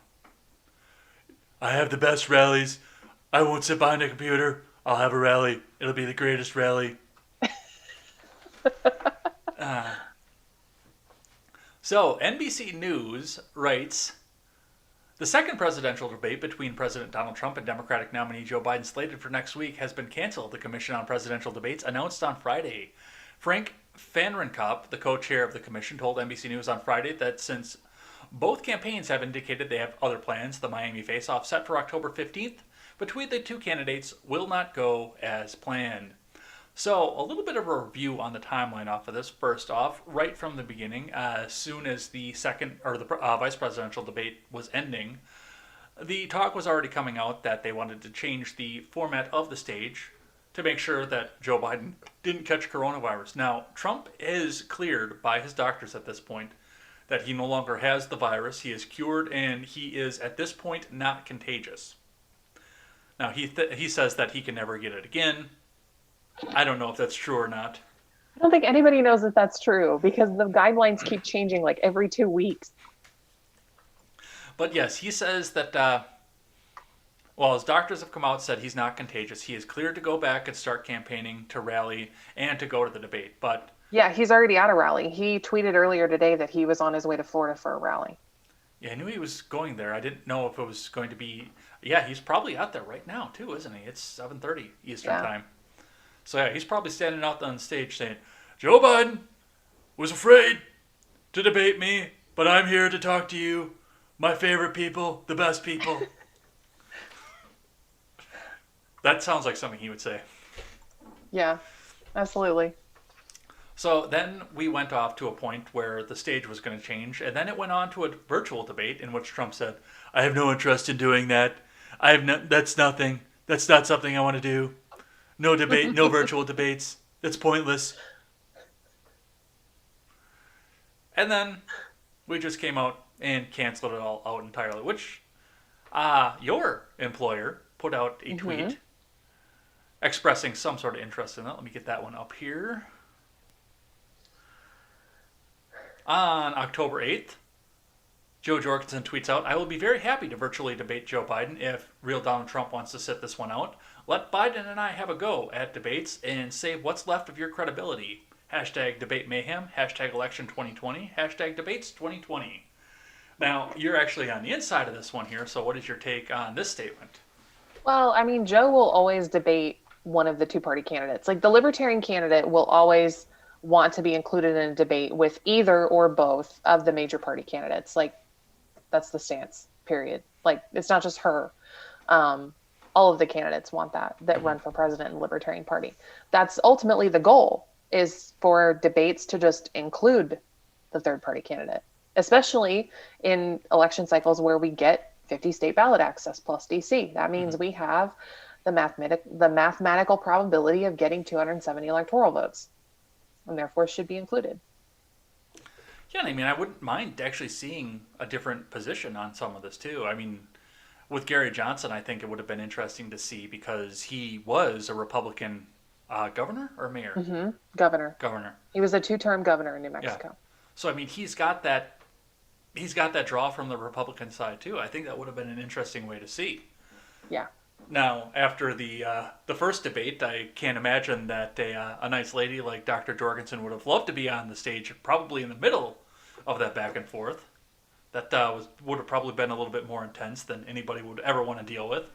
I have the best rallies. I won't sit behind a computer. I'll have a rally. It'll be the greatest rally. So, NBC News writes, the second presidential debate between President Donald Trump and Democratic nominee Joe Biden slated for next week has been canceled, the Commission on Presidential Debates announced on Friday. Frank Fanrenkop, the co-chair of the commission, told NBC News on Friday that since both campaigns have indicated they have other plans, the Miami face-off set for October 15th between the two candidates will not go as planned. So, a little bit of a review on the timeline off of this. First off, right from the beginning, as soon as the vice presidential debate was ending, the talk was already coming out that they wanted to change the format of the stage to make sure that Joe Biden didn't catch coronavirus. Now, Trump is cleared by his doctors at this point that he no longer has the virus, he is cured, and he is, at this point, not contagious. Now, he says that he can never get it again. I don't know if that's true or not. I don't think anybody knows that that's true because the guidelines keep changing like every 2 weeks. But yes, he says that, his doctors have come out and said he's not contagious. He is cleared to go back and start campaigning, to rally, and to go to the debate. But yeah, he's already at a rally. He tweeted earlier today that he was on his way to Florida for a rally. yeah, I knew he was going there. I didn't know if it was going to be... Yeah, he's probably out there right now, too, isn't he? It's 7:30 Eastern time. So yeah, he's probably standing out on stage saying, Joe Biden was afraid to debate me, but I'm here to talk to you, my favorite people, the best people. That sounds like something he would say. Yeah, absolutely. So then we went off to a point where the stage was going to change, and then it went on to a virtual debate in which Trump said, I have no interest in doing that. That's nothing. That's not something I want to do. No debate, no virtual debates. It's pointless. And then we just came out and canceled it all out entirely, which your employer put out a tweet expressing some sort of interest in that. Let me get that one up here. On October 8th, Joe Jorgensen tweets out, I will be very happy to virtually debate Joe Biden if real Donald Trump wants to sit this one out. Let Biden and I have a go at debates and save what's left of your credibility. Hashtag debate mayhem, hashtag election 2020, hashtag debates 2020. Now, you're actually on the inside of this one here, so what is your take on this statement? Well, I mean, Joe will always debate one of the two-party candidates. Like the Libertarian candidate will always want to be included in a debate with either or both of the major party candidates. Like that's the stance, period. Like it's not just her. All of the candidates want that run for president in the Libertarian Party. That's ultimately the goal, is for debates to just include the third party candidate, especially in election cycles where we get 50 state ballot access plus DC. That means we have the mathematical probability of getting 270 electoral votes, and therefore should be included. Yeah, I mean, I wouldn't mind actually seeing a different position on some of this too. I mean, with Gary Johnson, I think it would have been interesting to see because he was a Republican governor or mayor? Governor. Governor. He was a 2-term governor in New Mexico. Yeah. So, I mean, he's got that draw from the Republican side too. I think that would have been an interesting way to see. Yeah. Now, after the first debate, I can't imagine that a nice lady like Dr. Jorgensen would have loved to be on the stage, probably in the middle of that back and forth. That would have probably been a little bit more intense than anybody would ever want to deal with.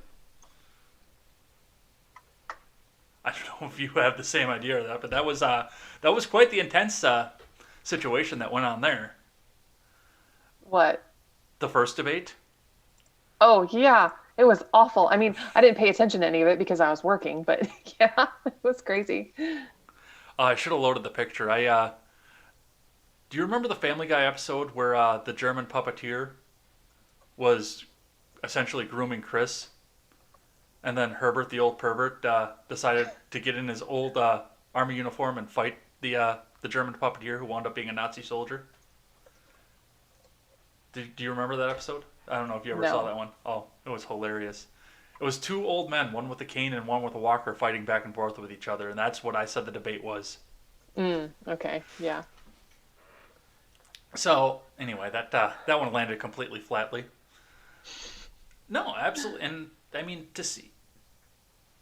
I don't know if you have the same idea of that, but that was quite the intense situation that went on there. What? The first debate? Oh, yeah. It was awful. I mean, I didn't pay attention to any of it because I was working, but yeah, it was crazy. I should have loaded the picture. Do you remember the Family Guy episode where the German puppeteer was essentially grooming Chris? And then Herbert, the old pervert, decided to get in his old army uniform and fight the German puppeteer who wound up being a Nazi soldier? Do you remember that episode? I don't know if you ever saw that one. Oh, it was hilarious. It was two old men, one with a cane and one with a walker, fighting back and forth with each other, and that's what I said the debate was. Okay, yeah. So anyway, that one landed completely flatly. No, absolutely, and I mean to see.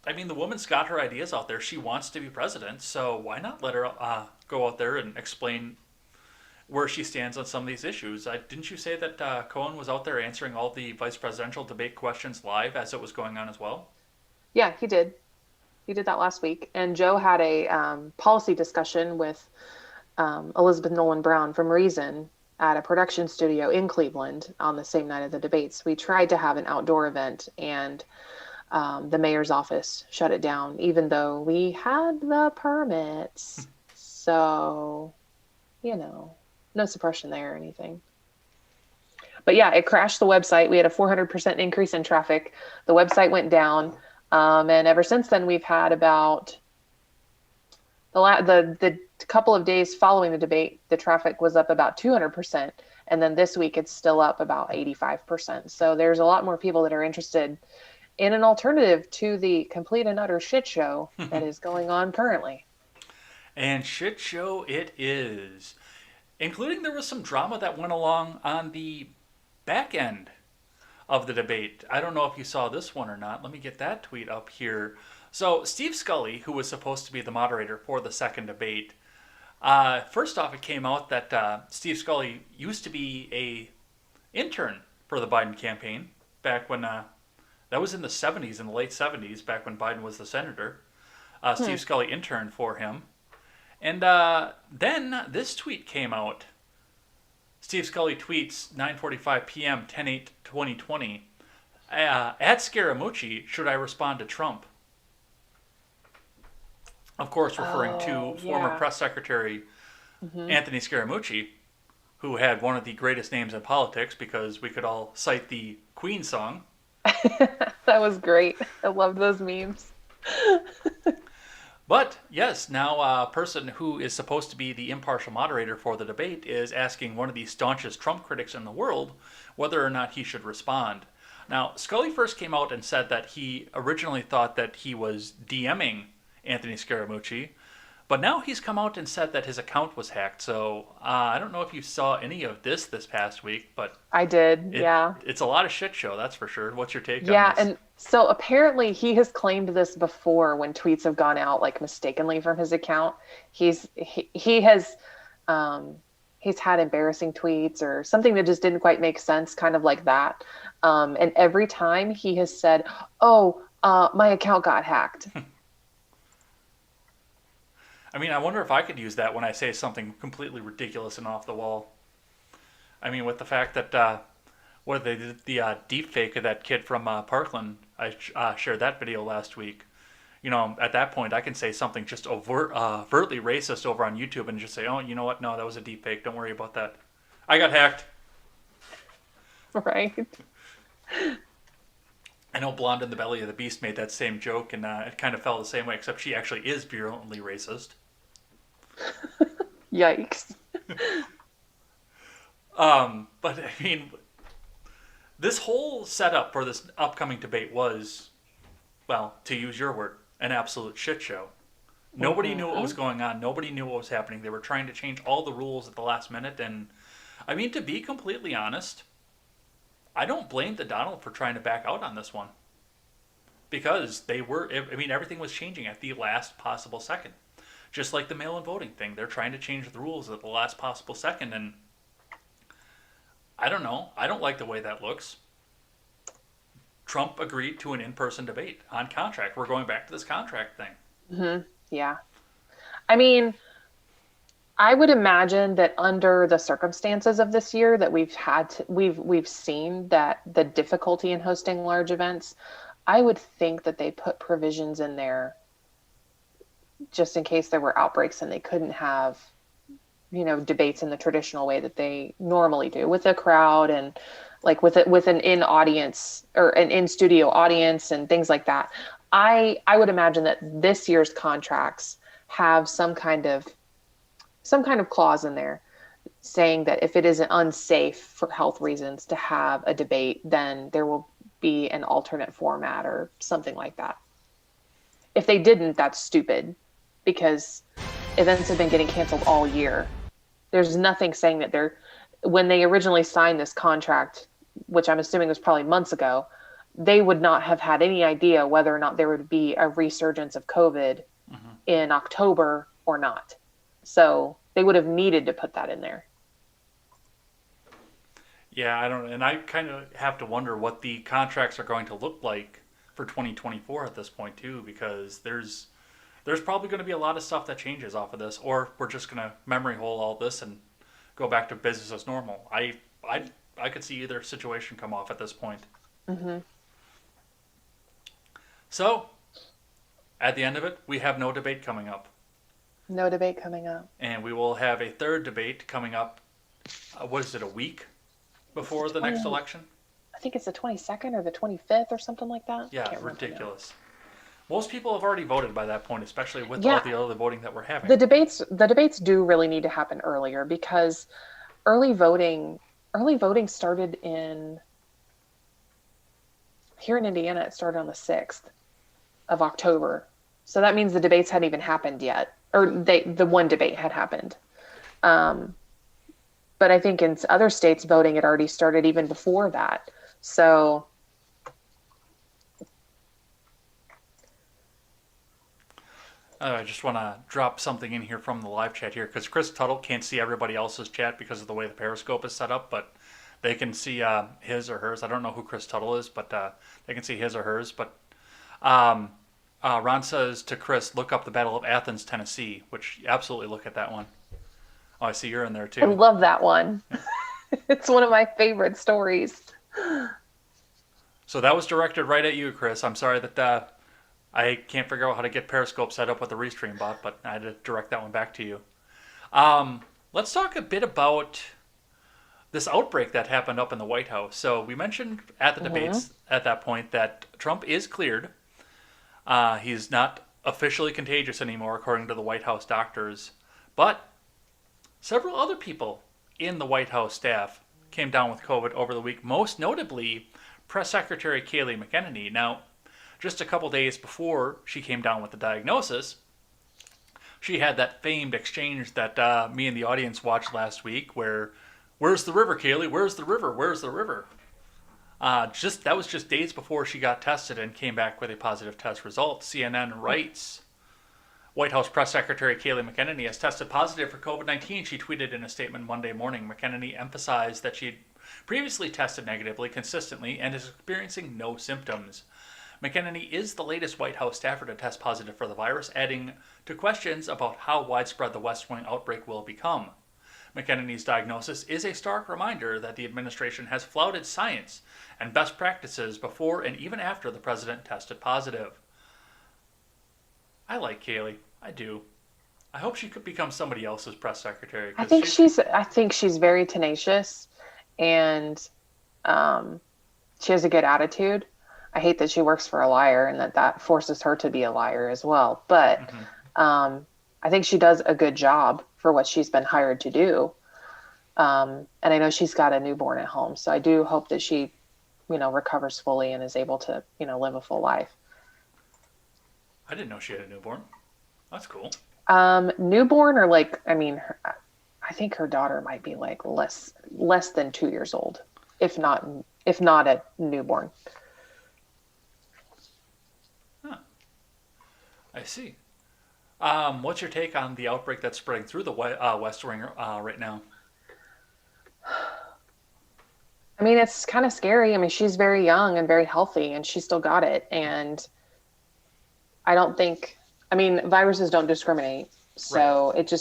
I mean, the woman's got her ideas out there. She wants to be president, so why not let her go out there and explain where she stands on some of these issues? Didn't you say that Cohen was out there answering all the vice presidential debate questions live as it was going on as well? Yeah, he did. He did that last week. And Joe had a policy discussion with Elizabeth Nolan Brown from Reason at a production studio in Cleveland on the same night of the debates. We tried to have an outdoor event, and the mayor's office shut it down, even though we had the permits. So, no suppression there or anything. But yeah, it crashed the website. We had a 400% increase in traffic. The website went down. And ever since then, we've had about the couple of days following the debate, the traffic was up about 200%. And then this week, it's still up about 85%. So there's a lot more people that are interested in an alternative to the complete and utter shit show that is going on currently. And shit show it is. Including there was some drama that went along on the back end of the debate. I don't know if you saw this one or not. Let me get that tweet up here. So Steve Scully, who was supposed to be the moderator for the second debate, first off, it came out that Steve Scully used to be a intern for the Biden campaign back when that was in the 70s, in the late 70s, back when Biden was the senator. Steve Scully interned for him. And then this tweet came out. Steve Scully tweets 9:45 p.m. 10/8/2020. At Scaramucci, should I respond to Trump? Of course, referring to former press secretary Anthony Scaramucci, who had one of the greatest names in politics, because we could all cite the Queen song. That was great. I loved those memes. But yes, now a person who is supposed to be the impartial moderator for the debate is asking one of the staunchest Trump critics in the world whether or not he should respond. Now, Scully first came out and said that he originally thought that he was DMing Anthony Scaramucci, but now he's come out and said that his account was hacked. So I don't know if you saw any of this past week, but I did, yeah. It's a lot of shit show, that's for sure. What's your take on this? Yeah, and so apparently he has claimed this before when tweets have gone out like mistakenly from his account. He has had embarrassing tweets or something that just didn't quite make sense, kind of like that. And every time he has said, my account got hacked. I mean, I wonder if I could use that when I say something completely ridiculous and off the wall. I mean, with the fact that what they did, the deep fake of that kid from Parkland, I shared that video last week. At that point, I can say something just overtly racist over on YouTube and just say, oh, you know what? No, that was a deep fake. Don't worry about that. I got hacked. Right. I know Blonde in the Belly of the Beast made that same joke, and it kind of fell the same way, except she actually is virulently racist. Yikes. But I mean, this whole setup for this upcoming debate was, well, to use your word, an absolute shit show. Nobody knew what was going on. Nobody knew what was happening. They were trying to change all the rules at the last minute. And I mean, to be completely honest, I don't blame the Donald for trying to back out on this one, because everything was changing at the last possible second. Just like the mail-in voting thing. They're trying to change the rules at the last possible second, and I don't know. I don't like the way that looks. Trump agreed to an in-person debate on contract. We're going back to this contract thing. Mm-hmm. Yeah. I mean, I would imagine that under the circumstances of this year that we've seen that the difficulty in hosting large events, I would think that they put provisions in there just in case there were outbreaks and they couldn't have, debates in the traditional way that they normally do with a crowd and like with an in audience or an in studio audience and things like that. I would imagine that this year's contracts have some kind of clause in there saying that if it is unsafe for health reasons to have a debate, then there will be an alternate format or something like that. If they didn't, that's stupid, because events have been getting canceled all year. There's nothing saying that when they originally signed this contract, which I'm assuming was probably months ago, they would not have had any idea whether or not there would be a resurgence of COVID in October or not. So they would have needed to put that in there. Yeah, I don't, and I kind of have to wonder what the contracts are going to look like for 2024 at this point too, because there's probably going to be a lot of stuff that changes off of this, or we're just going to memory hole all this and go back to business as normal. I could see either situation come off at this point. So, at the end of it, we have no debate coming up. No debate coming up. And we will have a third debate coming up, what is it, a week before the next election? I think it's the 22nd or the 25th or something like that. Yeah, ridiculous. Most people have already voted by that point, especially with Yeah. all the other voting that we're having. The debates do really need to happen earlier, because early voting started here in Indiana. It started on the 6th of October. So that means the debates hadn't even happened yet, or the one debate had happened. But I think in other states, voting had already started even before that. So I just want to drop something in here from the live chat here, because Chris Tuttle can't see everybody else's chat because of the way the Periscope is set up, but they can see his or hers. I don't know who Chris Tuttle is, but they can see his or hers. But Ron says to Chris, look up the Battle of Athens, Tennessee, which absolutely look at that one. Oh, I see you're in there too. I love that one. It's one of my favorite stories. So that was directed right at you, Chris. I'm sorry that I can't figure out how to get Periscope set up with the Restream bot, but I had to direct that one back to you. Let's talk a bit about this outbreak that happened up in the White House. So we mentioned at the debates at that point that Trump is cleared. He's not officially contagious anymore, according to the White House doctors. But several other people in the White House staff came down with COVID over the week, most notably Press Secretary Kayleigh McEnany. Now, just a couple days before she came down with the diagnosis, she had that famed exchange that me and the audience watched last week where, where's the river, Kayleigh? Where's the river? Where's the river? That was just days before she got tested and came back with a positive test result. CNN writes, White House Press Secretary Kayleigh McEnany has tested positive for COVID-19. She tweeted in a statement Monday morning. McEnany emphasized that she had previously tested negatively consistently and is experiencing no symptoms. McEnany is the latest White House staffer to test positive for the virus, adding to questions about how widespread the West Wing outbreak will become. McEnany's diagnosis is a stark reminder that the administration has flouted science and best practices before and even after the president tested positive. I like Kayleigh. I do. I hope she could become somebody else's press secretary. I think she's very tenacious, and she has a good attitude. I hate that she works for a liar and that forces her to be a liar as well. But I think she does a good job for what she's been hired to do. And I know she's got a newborn at home. So I do hope that she, recovers fully and is able to, live a full life. I didn't know she had a newborn. That's cool. Newborn or I think her daughter might be like less than 2 years old, if not a newborn. I see. What's your take on the outbreak that's spreading through the West Wing right now? I mean, it's kind of scary. I mean, she's very young and very healthy, and she still got it. And viruses don't discriminate. So right.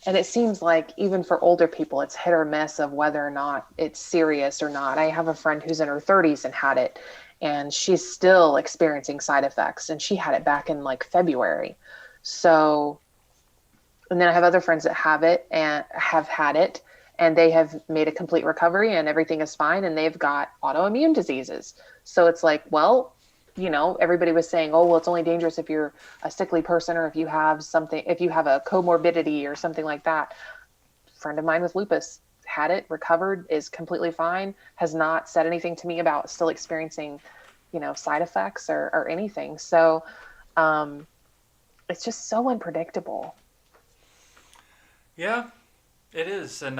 It seems like even for older people, it's hit or miss of whether or not it's serious or not. I have a friend who's in her 30s and had it, and she's still experiencing side effects, and she had it back in February. So, and then I have other friends that have it and have had it, and they have made a complete recovery and everything is fine, and they've got autoimmune diseases. So it's everybody was saying, oh, well, it's only dangerous if you're a sickly person or if you have a comorbidity or something like that. A friend of mine with lupus had it, recovered, is completely fine, has not said anything to me about still experiencing, side effects or anything. So it's just so unpredictable. Yeah, it is. And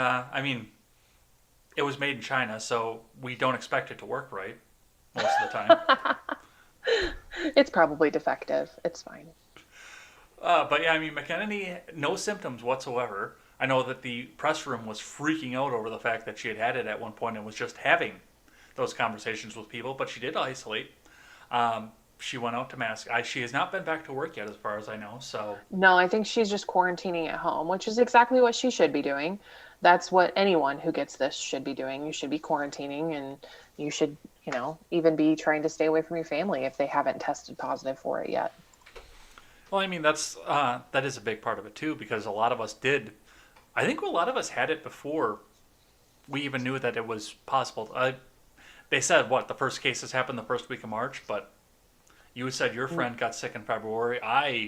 it was made in China, so we don't expect it to work right most of the time. It's probably defective. It's fine. But yeah, I mean, McEnany, no symptoms whatsoever. I know that the press room was freaking out over the fact that she had it at one point and was just having those conversations with people, but she did isolate. She went out to mask. She has not been back to work yet, as far as I know. So No, I think she's just quarantining at home, which is exactly what she should be doing. That's what anyone who gets this should be doing. You should be quarantining, and you should, even be trying to stay away from your family if they haven't tested positive for it yet. well, I mean, that is a big part of it too, because a lot of us did. I think a lot of us had it before we even knew that it was possible. They said the first cases happened the first week of March, but you said your friend got sick in February.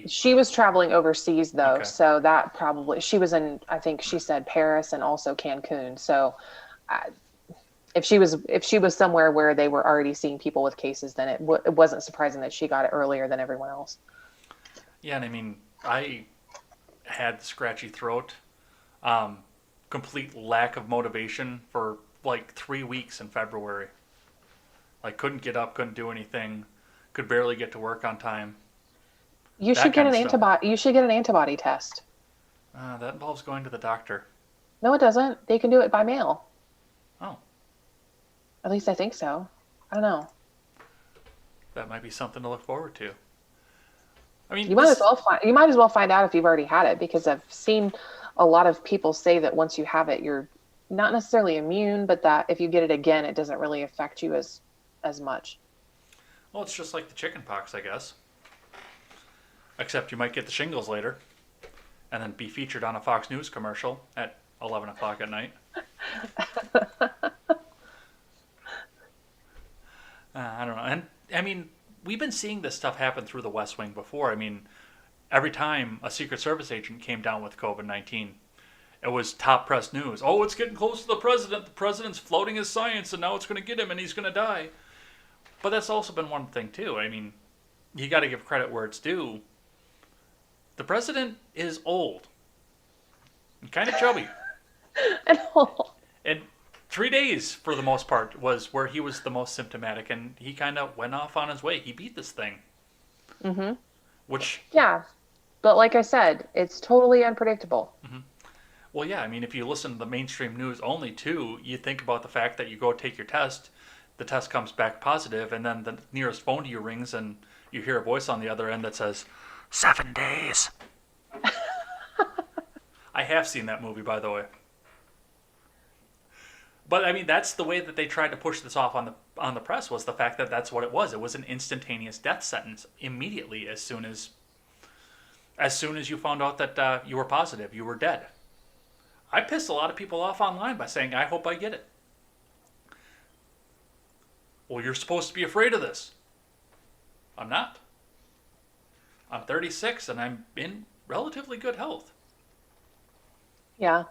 She was traveling overseas though, Okay. so that probably she was in. I think she said Paris and also Cancun. So, if she was somewhere where they were already seeing people with cases, then it wasn't surprising that she got it earlier than everyone else. Yeah, and I mean, I had scratchy throat, complete lack of motivation for like 3 weeks in February. Like, couldn't get up, couldn't do anything, could barely get to work on time. You That should get kind an of stuff. antibody. You should get an antibody test. That involves going to the doctor. No, it doesn't. They can do it by mail. Oh, At least I think so. I don't know. that might be something to look forward to. I mean, You might as well find out if you've already had it, because I've seen a lot of people say that once you have it, you're not necessarily immune, but that if you get it again, it doesn't really affect you as much. Well, it's just like the chicken pox, I guess. Except you might get the shingles later, and then be featured on a Fox News commercial at 11 o'clock at night. I don't know. And, I mean, we've been seeing this stuff happen through the West Wing before. I mean, every time a Secret Service agent came down with COVID-19, it was top press news. Oh, it's getting close to the president. The president's floating his science, and now it's going to get him, and he's going to die. But that's also been one thing, too. I mean, you got to give credit where it's due. The president is old and kind of chubby. And 3 days, for the most part, was where he was the most symptomatic, and he kind of went off on his way. He beat this thing. Mm-hmm. Which... Yeah. But like I said, it's totally unpredictable. Mm-hmm. Well, yeah, I mean, if you listen to the mainstream news only, too, you think about the fact that you go take your test, the test comes back positive, and then the nearest phone to you rings, and you hear a voice on the other end that says, 7 days. I have seen that movie, by the way. But, I mean, that's the way that they tried to push this off on the press, was the fact that that's what it was. It was an instantaneous death sentence immediately as soon as you found out that you were positive, you were dead. I pissed a lot of people off online by saying, I hope I get it. Well, you're supposed to be afraid of this. I'm not. I'm 36 and I'm in relatively good health. Yeah.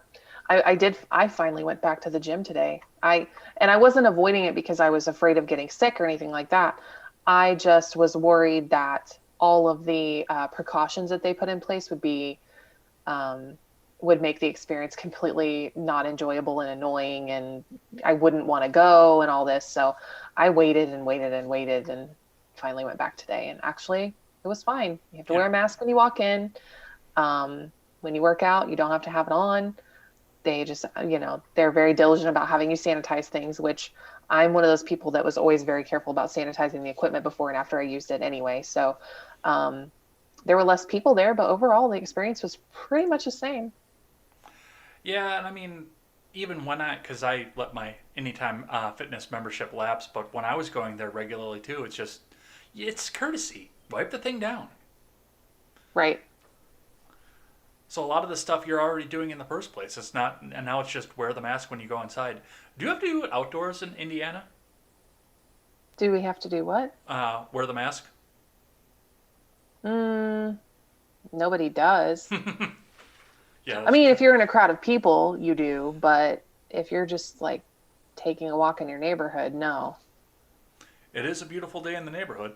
I finally went back to the gym today. I wasn't avoiding it because I was afraid of getting sick or anything like that. I just was worried that all of the precautions that they put in place would make the experience completely not enjoyable and annoying, and I wouldn't want to go and all this. So I waited and waited and waited and finally went back today. And actually, it was fine. You have to wear a mask when you walk in. When you work out, you don't have to have it on. They just, they're very diligent about having you sanitize things, which I'm one of those people that was always very careful about sanitizing the equipment before and after I used it anyway. So there were less people there, but overall the experience was pretty much the same. Yeah, and I mean, even because I let my Anytime Fitness membership lapse, but when I was going there regularly too, it's courtesy. Wipe the thing down. Right. So a lot of the stuff you're already doing in the first place. It's not, and now it's just wear the mask when you go inside. Do you have to do it outdoors in Indiana? Do we have to do what? Wear the mask? Nobody does. Yeah. I mean, if you're in a crowd of people, you do, but if you're just like taking a walk in your neighborhood, no. It is a beautiful day in the neighborhood.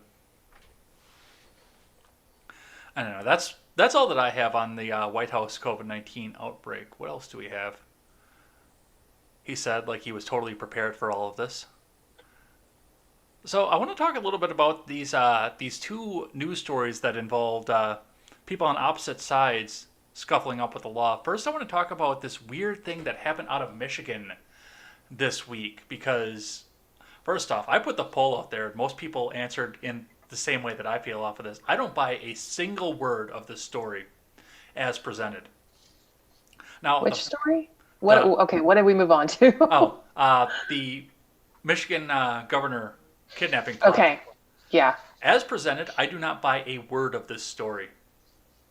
I don't know. That's all that I have on the White House COVID-19 outbreak. What else do we have? He said like he was totally prepared for all of this. So I want to talk a little bit about these two news stories that involved people on opposite sides scuffling up with the law. First, I want to talk about this weird thing that happened out of Michigan this week because, first off, I put the poll out there. Most people answered in the same way that I feel off of this. I don't buy a single word of this story as presented. Now, Which story? What? Okay, what did we move on to? The Michigan governor kidnapping plot. Okay, yeah. As presented, I do not buy a word of this story.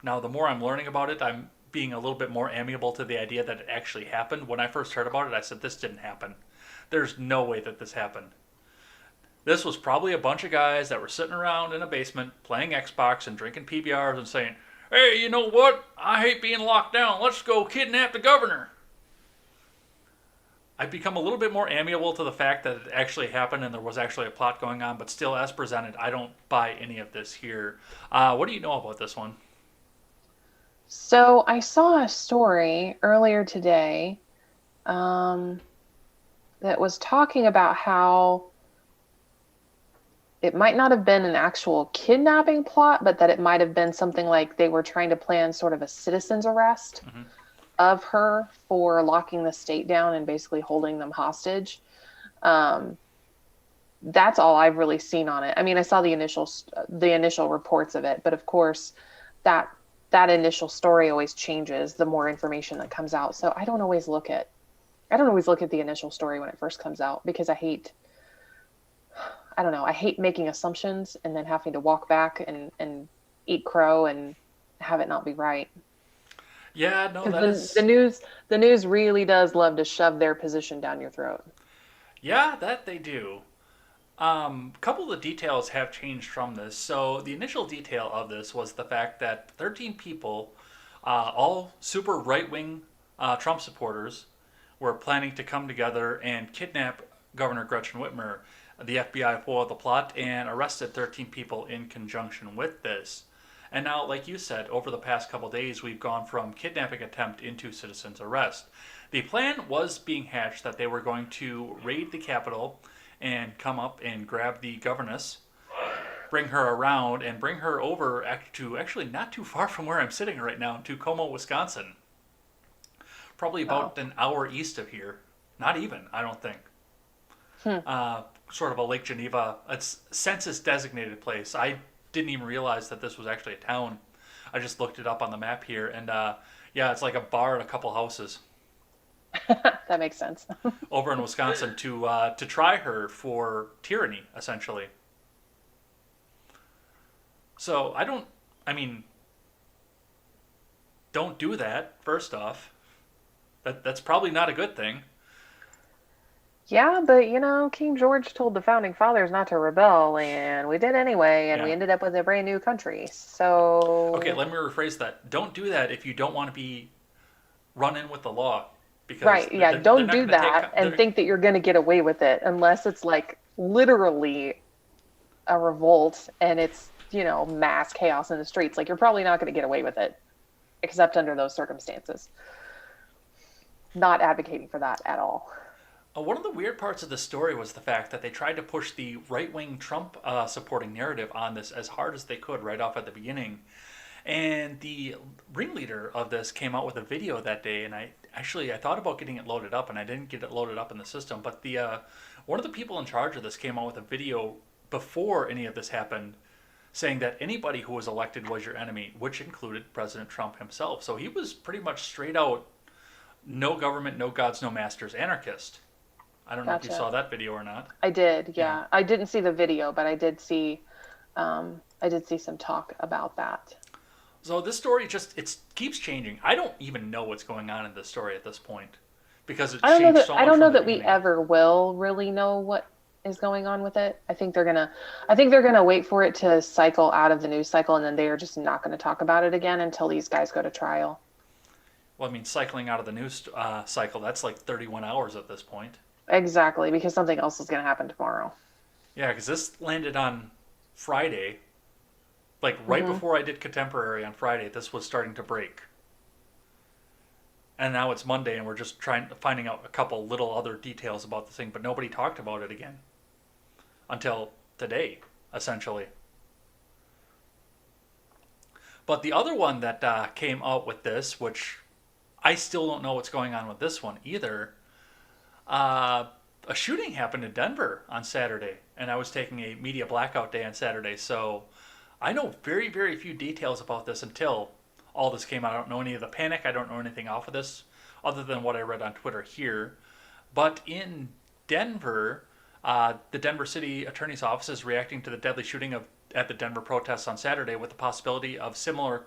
Now, the more I'm learning about it, I'm being a little bit more amiable to the idea that it actually happened. When I first heard about it, I said, this didn't happen. There's no way that this happened. This was probably a bunch of guys that were sitting around in a basement playing Xbox and drinking PBRs and saying, hey, you know what? I hate being locked down. Let's go kidnap the governor. I've become a little bit more amiable to the fact that it actually happened and there was actually a plot going on, but still, as presented, I don't buy any of this here. What do you know about this one? So I saw a story earlier today that was talking about how it might not have been an actual kidnapping plot, but that it might have been something like they were trying to plan sort of a citizen's arrest of her for locking the state down and basically holding them hostage. That's all I've really seen on it. I mean, I saw the initial reports of it, but of course that initial story always changes the more information that comes out. So I don't always look at the initial story when it first comes out because I hate making assumptions and then having to walk back and eat crow and have it not be right. Yeah, no, the news really does love to shove their position down your throat. Yeah, that they do. A couple of the details have changed from this. So the initial detail of this was the fact that 13 people, all super right-wing Trump supporters, were planning to come together and kidnap Governor Gretchen Whitmer. The FBI foiled the plot and arrested 13 people in conjunction with this. And now, like you said, over the past couple days, we've gone from kidnapping attempt into citizen's arrest. The plan was being hatched that they were going to raid the Capitol and come up and grab the governess, bring her around, and bring her over to actually not too far from where I'm sitting right now, to Como, Wisconsin. Probably about an hour east of here. Not even, I don't think. Sort of a Lake Geneva. It's census designated place. I didn't even realize that this was actually a town. I just looked it up on the map here, and yeah, it's like a bar and a couple houses. That makes sense. Over in Wisconsin to try her for tyranny, essentially. So don't do that, first off. That's probably not a good thing. Yeah, but King George told the founding fathers not to rebel, and we did anyway, and we ended up with a brand new country. So okay, let me rephrase that. Don't do that if you don't want to be run in with the law. Because right, yeah, don't do that and think that you're going to get away with it unless it's like literally a revolt and it's, mass chaos in the streets. Like, you're probably not going to get away with it, except under those circumstances. Not advocating for that at all. One of the weird parts of the story was the fact that they tried to push the right-wing Trump supporting narrative on this as hard as they could right off at the beginning. And the ringleader of this came out with a video that day, and I thought about getting it loaded up, and I didn't get it loaded up in the system. But one of the people in charge of this came out with a video before any of this happened, saying that anybody who was elected was your enemy, which included President Trump himself. So he was pretty much straight out, no government, no gods, no masters, anarchist. I don't know if you saw that video or not. I did, yeah. I didn't see the video, but I did see some talk about that. So this story it keeps changing. I don't even know what's going on in this story at this point because it changed so much. I don't know that we ever will really know what is going on with it. I think they're gonna wait for it to cycle out of the news cycle, and then they are just not going to talk about it again until these guys go to trial. Well, I mean, cycling out of the news cycle, that's like 31 hours at this point. Exactly, because something else is going to happen tomorrow. Yeah, because this landed on Friday. Like right before I did Contemporary on Friday, this was starting to break. And now it's Monday, and we're just finding out a couple little other details about the thing, but nobody talked about it again until today, essentially. But the other one that came out with this, which I still don't know what's going on with this one either. A shooting happened in Denver on Saturday, and I was taking a media blackout day on Saturday, so I know very, very few details about this until all this came out. I don't know any of the panic. I don't know anything off of this other than what I read on Twitter here. But in Denver, the Denver City Attorney's Office is reacting to the deadly shooting at the Denver protests on Saturday with the possibility of similar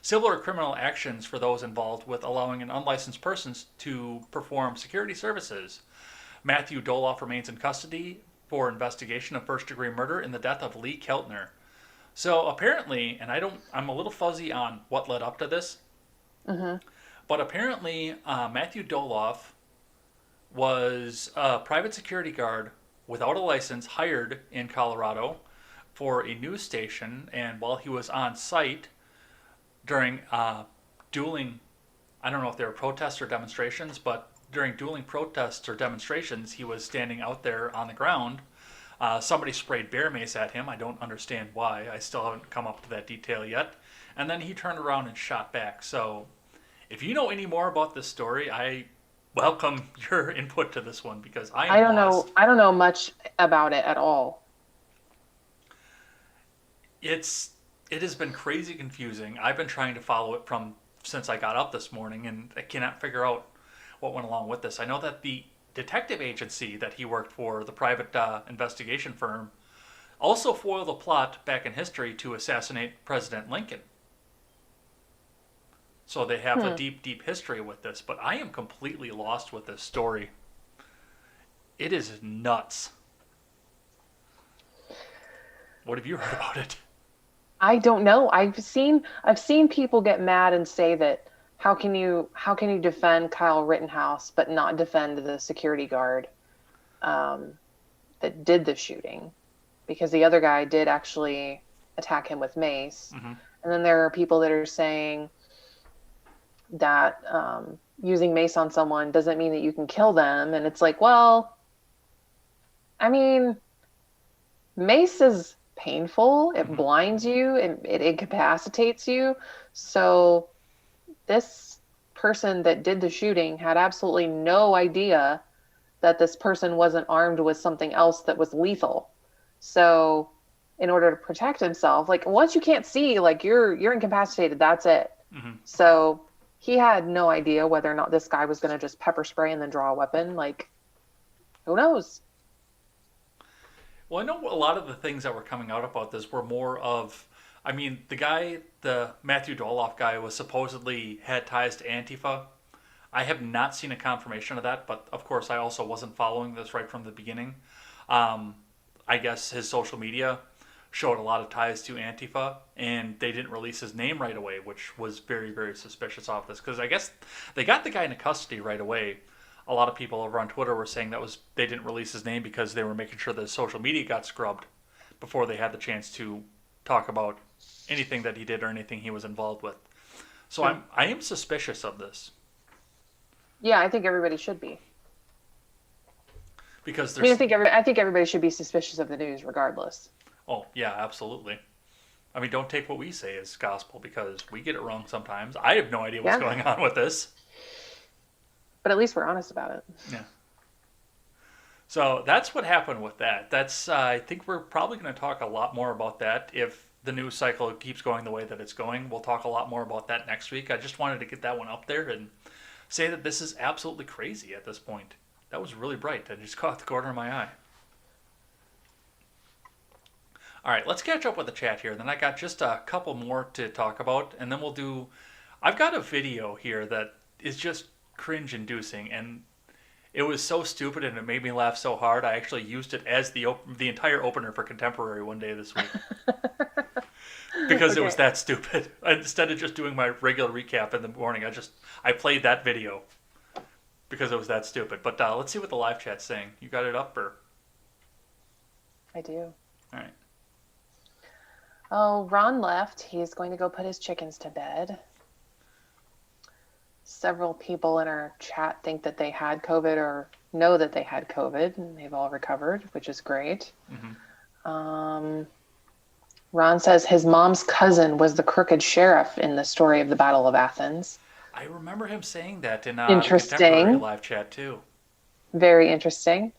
criminal actions for those involved with allowing an unlicensed person to perform security services. Matthew Doloff remains in custody for investigation of first-degree murder in the death of Lee Keltner. So apparently, and I'm a little fuzzy on what led up to this, but apparently Matthew Doloff was a private security guard without a license hired in Colorado for a news station, and while he was on site during dueling, I don't know if they were protests or demonstrations, but during dueling protests or demonstrations, he was standing out there on the ground. Somebody sprayed bear mace at him. I don't understand why. I still haven't come up to that detail yet. And then he turned around and shot back. So if you know any more about this story, I welcome your input to this one, because I don't lost. I don't know much about it at all. It has been crazy confusing. I've been trying to follow it since I got up this morning, and I cannot figure out what went along with this. I know that the detective agency that he worked for, the private investigation firm, also foiled a plot back in history to assassinate President Lincoln. So they have a deep, deep history with this, but I am completely lost with this story. It is nuts. What have you heard about it? I don't know. I've seen people get mad and say that how can you defend Kyle Rittenhouse but not defend the security guard that did the shooting, because the other guy did actually attack him with mace. And then there are people that are saying that using mace on someone doesn't mean that you can kill them, and it's like, well, I mean, mace is painful, it blinds you, it incapacitates you. So this person that did the shooting had absolutely no idea that this person wasn't armed with something else that was lethal. So in order to protect himself, like, once you can't see, like, you're incapacitated, that's it. So he had no idea whether or not this guy was going to just pepper spray and then draw a weapon. Like, who knows? Well, I know a lot of the things that were coming out about this were more of, I mean, the Matthew Doloff guy was supposedly had ties to Antifa. I have not seen a confirmation of that, but of course I also wasn't following this right from the beginning. I guess his social media showed a lot of ties to Antifa, and they didn't release his name right away, which was very, very suspicious of this, because I guess they got the guy into custody right away. A lot of people over on Twitter were saying they didn't release his name because they were making sure that his social media got scrubbed before they had the chance to talk about anything that he did or anything he was involved with. So I am suspicious of this. Yeah, I think everybody should be. Because I think everybody should be suspicious of the news regardless. Oh, yeah, absolutely. I mean, don't take what we say as gospel, because we get it wrong sometimes. I have no idea what's going on with this. But at least we're honest about it. Yeah. So that's what happened with that. I think we're probably going to talk a lot more about that if the news cycle keeps going the way that it's going. We'll talk a lot more about that next week. I just wanted to get that one up there and say that this is absolutely crazy at this point. That was really bright. I just caught the corner of my eye. All right, let's catch up with the chat here. Then I got just a couple more to talk about, and then I've got a video here that is just cringe-inducing, and it was so stupid and it made me laugh so hard. I actually used it as the entire opener for Contemporary one day this week. Because it was that stupid. Instead of just doing my regular recap in the morning, I played that video because it was that stupid. But let's see what the live chat's saying. You got it up, or? I do. All right. Oh, Ron left. He's going to go put his chickens to bed. Several people in our chat think that they had COVID or know that they had COVID, and they've all recovered, which is great. Ron says his mom's cousin was the crooked sheriff in the story of the Battle of Athens. I remember him saying that in the Contemporary Interesting. live chat too. Very interesting.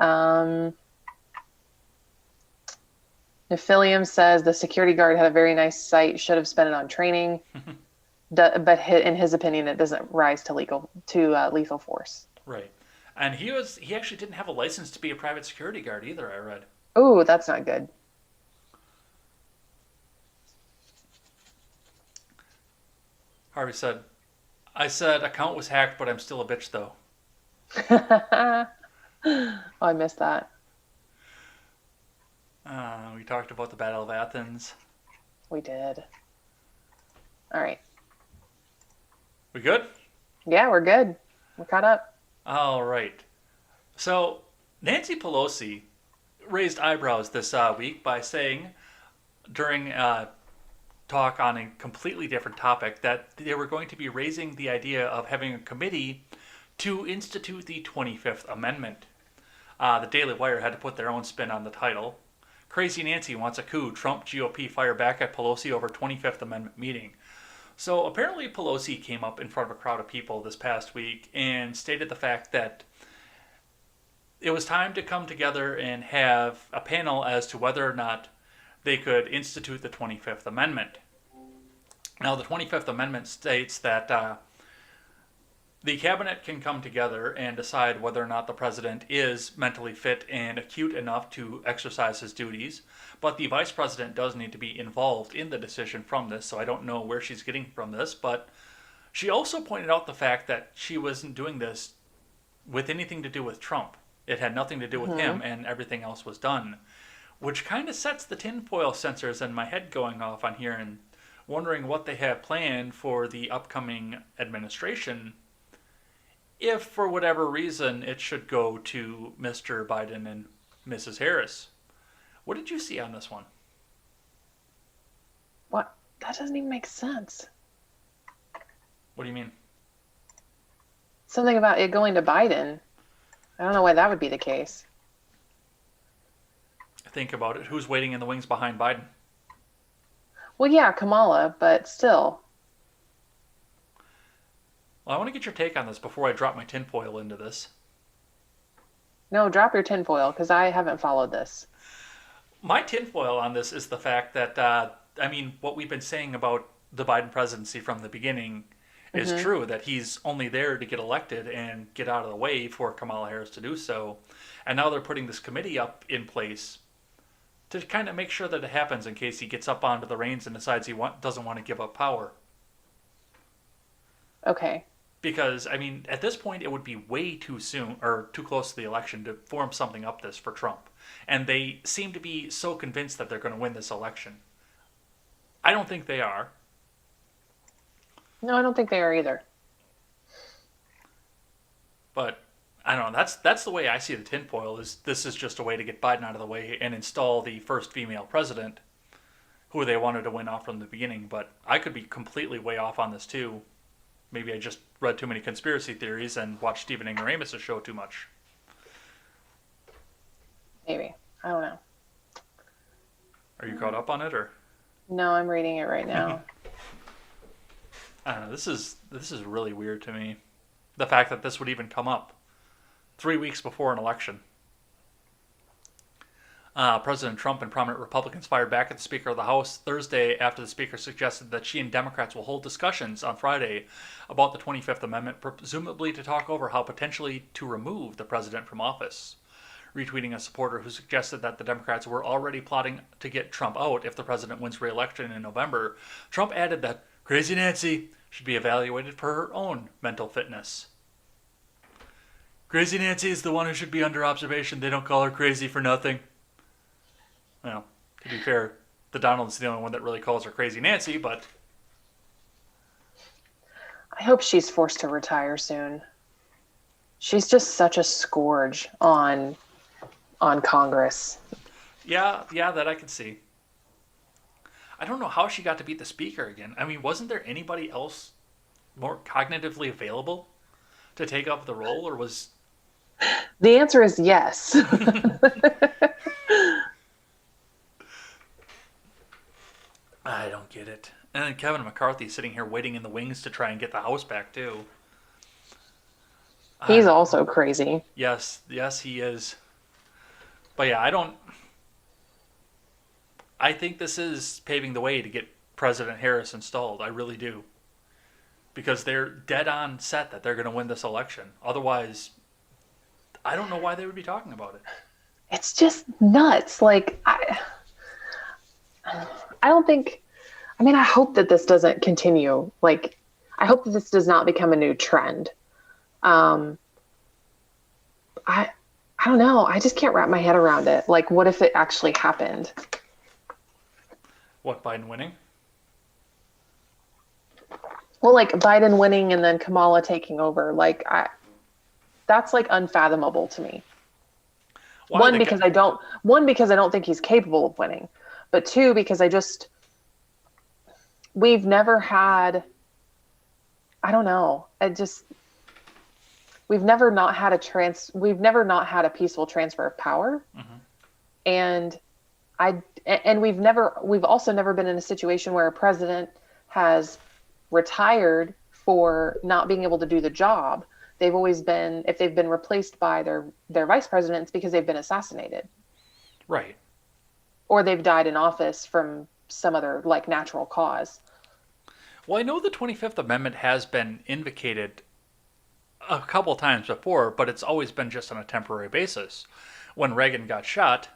Nephilium says the security guard had a very nice site, should have spent it on training. But in his opinion, it doesn't rise to lethal force. Right. And he actually didn't have a license to be a private security guard either, I read. Ooh, that's not good. Harvey said, I said account was hacked, but I'm still a bitch though. Oh, I missed that. We talked about the Battle of Athens. We did. All right. We good? Yeah, we're good. We're caught up. All right. So Nancy Pelosi raised eyebrows this week by saying during talk on a completely different topic that they were going to be raising the idea of having a committee to institute the 25th Amendment. The Daily Wire had to put their own spin on the title. Crazy Nancy wants a coup. Trump GOP fire back at Pelosi over 25th Amendment meeting. So apparently Pelosi came up in front of a crowd of people this past week and stated the fact that it was time to come together and have a panel as to whether or not they could institute the 25th Amendment. Now, the 25th Amendment states that the cabinet can come together and decide whether or not the president is mentally fit and acute enough to exercise his duties, but the vice president does need to be involved in the decision from this, so I don't know where she's getting from this, but she also pointed out the fact that she wasn't doing this with anything to do with Trump. It had nothing to do with him, and everything else was done, which kind of sets the tinfoil sensors in my head going off on here and wondering what they have planned for the upcoming administration if, for whatever reason, it should go to Mr. Biden and Mrs. Harris. What did you see on this one? What? That doesn't even make sense. What do you mean? Something about it going to Biden. I don't know why that would be the case. Think about it. Who's waiting in the wings behind Biden? Well, yeah, Kamala, but still. Well, I want to get your take on this before I drop my tinfoil into this. No, drop your tinfoil, because I haven't followed this. My tinfoil on this is the fact that, what we've been saying about the Biden presidency from the beginning is true, that he's only there to get elected and get out of the way for Kamala Harris to do so. And now they're putting this committee up in place to kind of make sure that it happens in case he gets up onto the reins and decides he doesn't want to give up power. Okay. Because, at this point, it would be way too soon, or too close to the election, to form something up this for Trump. And they seem to be so convinced that they're going to win this election. I don't think they are. No, I don't think they are either. But, I don't know, that's the way I see the tinfoil, is this is just a way to get Biden out of the way and install the first female president, who they wanted to win off from the beginning. But I could be completely way off on this, too. Maybe I just read too many conspiracy theories and watched Stephen Ignoramus' show too much. Maybe. I don't know. Are you caught up on it, or? No, I'm reading it right now. I don't know. This is really weird to me. The fact that this would even come up 3 weeks before an election. President Trump and prominent Republicans fired back at the Speaker of the House Thursday after the Speaker suggested that she and Democrats will hold discussions on Friday about the 25th Amendment, presumably to talk over how potentially to remove the president from office. Retweeting a supporter who suggested that the Democrats were already plotting to get Trump out if the president wins re-election in November, Trump added that Crazy Nancy should be evaluated for her own mental fitness. Crazy Nancy is the one who should be under observation. They don't call her crazy for nothing. Well, to be fair, the Donald's the only one that really calls her Crazy Nancy, but... I hope she's forced to retire soon. She's just such a scourge on Congress. Yeah, that I can see. I don't know how she got to beat the Speaker again. Wasn't there anybody else more cognitively available to take up the role, or was... The answer is yes. I don't get it. And then Kevin McCarthy sitting here waiting in the wings to try and get the House back, too. He's also crazy. Yes, he is. But yeah, I think this is paving the way to get President Harris installed. I really do. Because they're dead on set that they're going to win this election. Otherwise, I don't know why they would be talking about it. It's just nuts. Like, I don't think, I mean, I hope that this doesn't continue. Like, I hope that this does not become a new trend. I don't know. I just can't wrap my head around it. Like, what if it actually happened? What, Biden winning? Well, like Biden winning and then Kamala taking over. Like, that's like unfathomable to me. One, because I don't think he's capable of winning. But two, because we've never had, I don't know. We've never not had a peaceful transfer of power. Mm-hmm. And we've also never been in a situation where a president has retired for not being able to do the job. They've always been, if they've been replaced by their vice presidents, because they've been assassinated. Right. Or they've died in office from some other like natural cause. Well, I know the 25th Amendment has been invocated a couple times before, but it's always been just on a temporary basis. When Reagan got shot,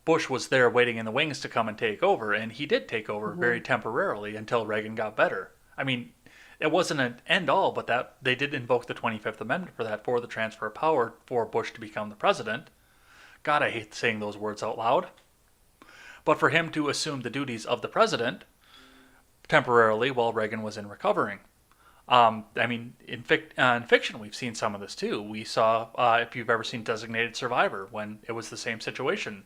Bush was there waiting in the wings to come and take over, and he did take over very temporarily until Reagan got better. I mean, it wasn't an end all, but that they did invoke the 25th Amendment for that, for the transfer of power for Bush to become the president. God, I hate saying those words out loud. But for him to assume the duties of the president temporarily while Reagan was in recovering. I mean, in fiction, we've seen some of this too. We saw, if you've ever seen Designated Survivor, when it was the same situation.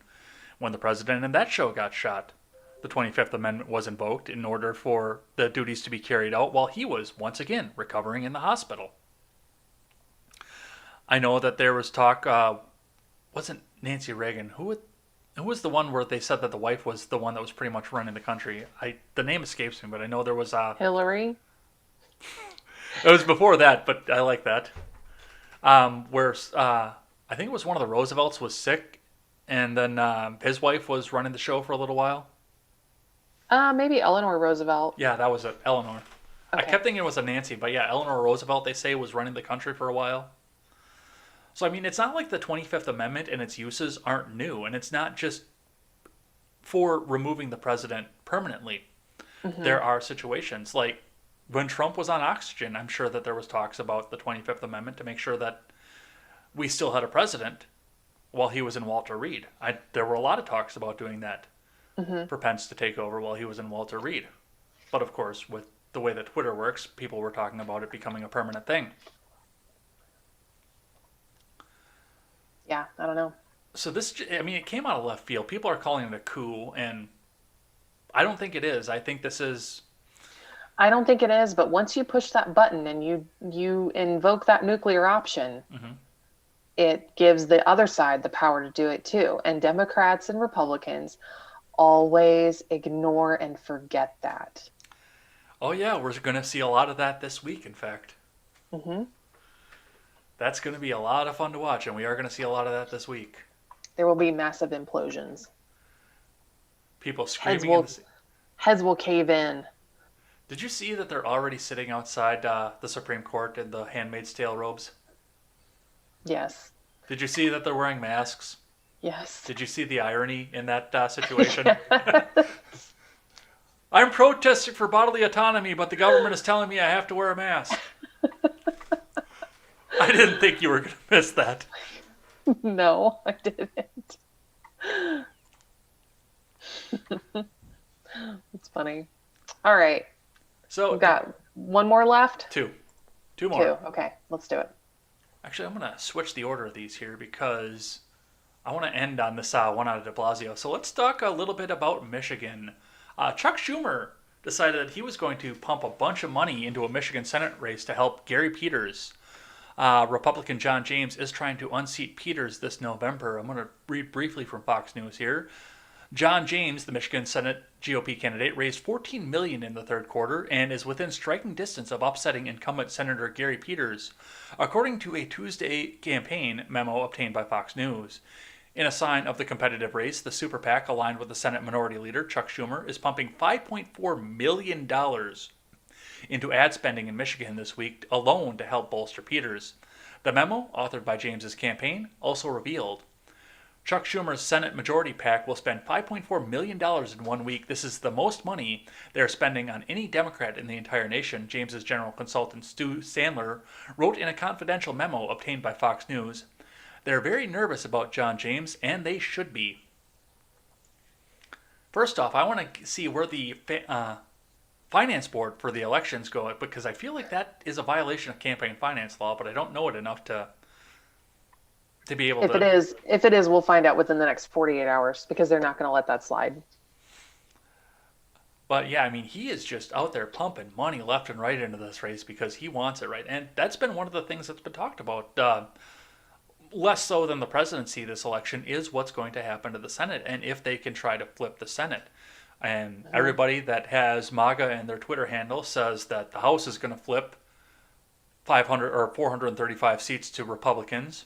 When the president in that show got shot, the 25th Amendment was invoked in order for the duties to be carried out while he was, once again, recovering in the hospital. I know that there was talk, wasn't Nancy Reagan, who was the one where they said that the wife was the one that was pretty much running the country? The name escapes me, but I know there was... Hillary? It was before that, but I like that. Where I think it was one of the Roosevelts was sick, and then his wife was running the show for a little while. Maybe Eleanor Roosevelt. Yeah, that was it, Eleanor. Okay. I kept thinking it was a Nancy, but yeah, Eleanor Roosevelt, they say, was running the country for a while. So, I mean, it's not like the 25th Amendment and its uses aren't new, and it's not just for removing the president permanently. Mm-hmm. There are situations like when Trump was on oxygen, I'm sure that there was talks about the 25th Amendment to make sure that we still had a president while he was in Walter Reed. There were a lot of talks about doing that for Pence to take over while he was in Walter Reed. But of course, with the way that Twitter works, people were talking about it becoming a permanent thing. Yeah, I don't know. So this, I mean, it came out of left field. People are calling it a coup, and I don't think it is. I think this is... I don't think it is, but once you push that button and you invoke that nuclear option, it gives the other side the power to do it too. And Democrats and Republicans always ignore and forget that. Oh yeah, we're going to see a lot of that this week, in fact. That's going to be a lot of fun to watch, and we are going to see a lot of that this week. There will be massive implosions. People screaming. Heads will cave in. Did you see that they're already sitting outside the Supreme Court in the Handmaid's Tale robes? Yes. Did you see that they're wearing masks? Yes. Did you see the irony in that situation? I'm protesting for bodily autonomy, but the government is telling me I have to wear a mask. I didn't think you were going to miss that. No, I didn't. It's funny. All right. So we've got one more left? Two more. Two. Okay, let's do it. Actually, I'm going to switch the order of these here because I want to end on this one out of de Blasio. So let's talk a little bit about Michigan. Chuck Schumer decided that he was going to pump a bunch of money into a Michigan Senate race to help Gary Peters. Republican John James is trying to unseat Peters this November. I'm going to read briefly from Fox News here. John James, the Michigan Senate GOP candidate, raised $14 million in the third quarter and is within striking distance of upsetting incumbent Senator Gary Peters, according to a Tuesday campaign memo obtained by Fox News. In a sign of the competitive race, the super PAC, aligned with the Senate Minority Leader Chuck Schumer, is pumping $5.4 million into ad spending in Michigan this week alone to help bolster Peters. The memo, authored by James's campaign, also revealed Chuck Schumer's Senate Majority PAC will spend $5.4 million in 1 week. This is the most money they're spending on any Democrat in the entire nation, James's general consultant Stu Sandler wrote in a confidential memo obtained by Fox News. They're very nervous about John James, and they should be. First off, I want to see where the finance board for the elections go, because I feel like that is a violation of campaign finance law, but I don't know it enough to be able to. If it is, we'll find out within the next 48 hours, because they're not going to let that slide. But yeah, I mean, he is just out there pumping money left and right into this race because he wants it, right? And that's been one of the things that's been talked about. Less so than the presidency this election is what's going to happen to the Senate, and if they can try to flip the Senate. And everybody that has MAGA in their Twitter handle says that the House is going to flip 500 or 435 seats to Republicans,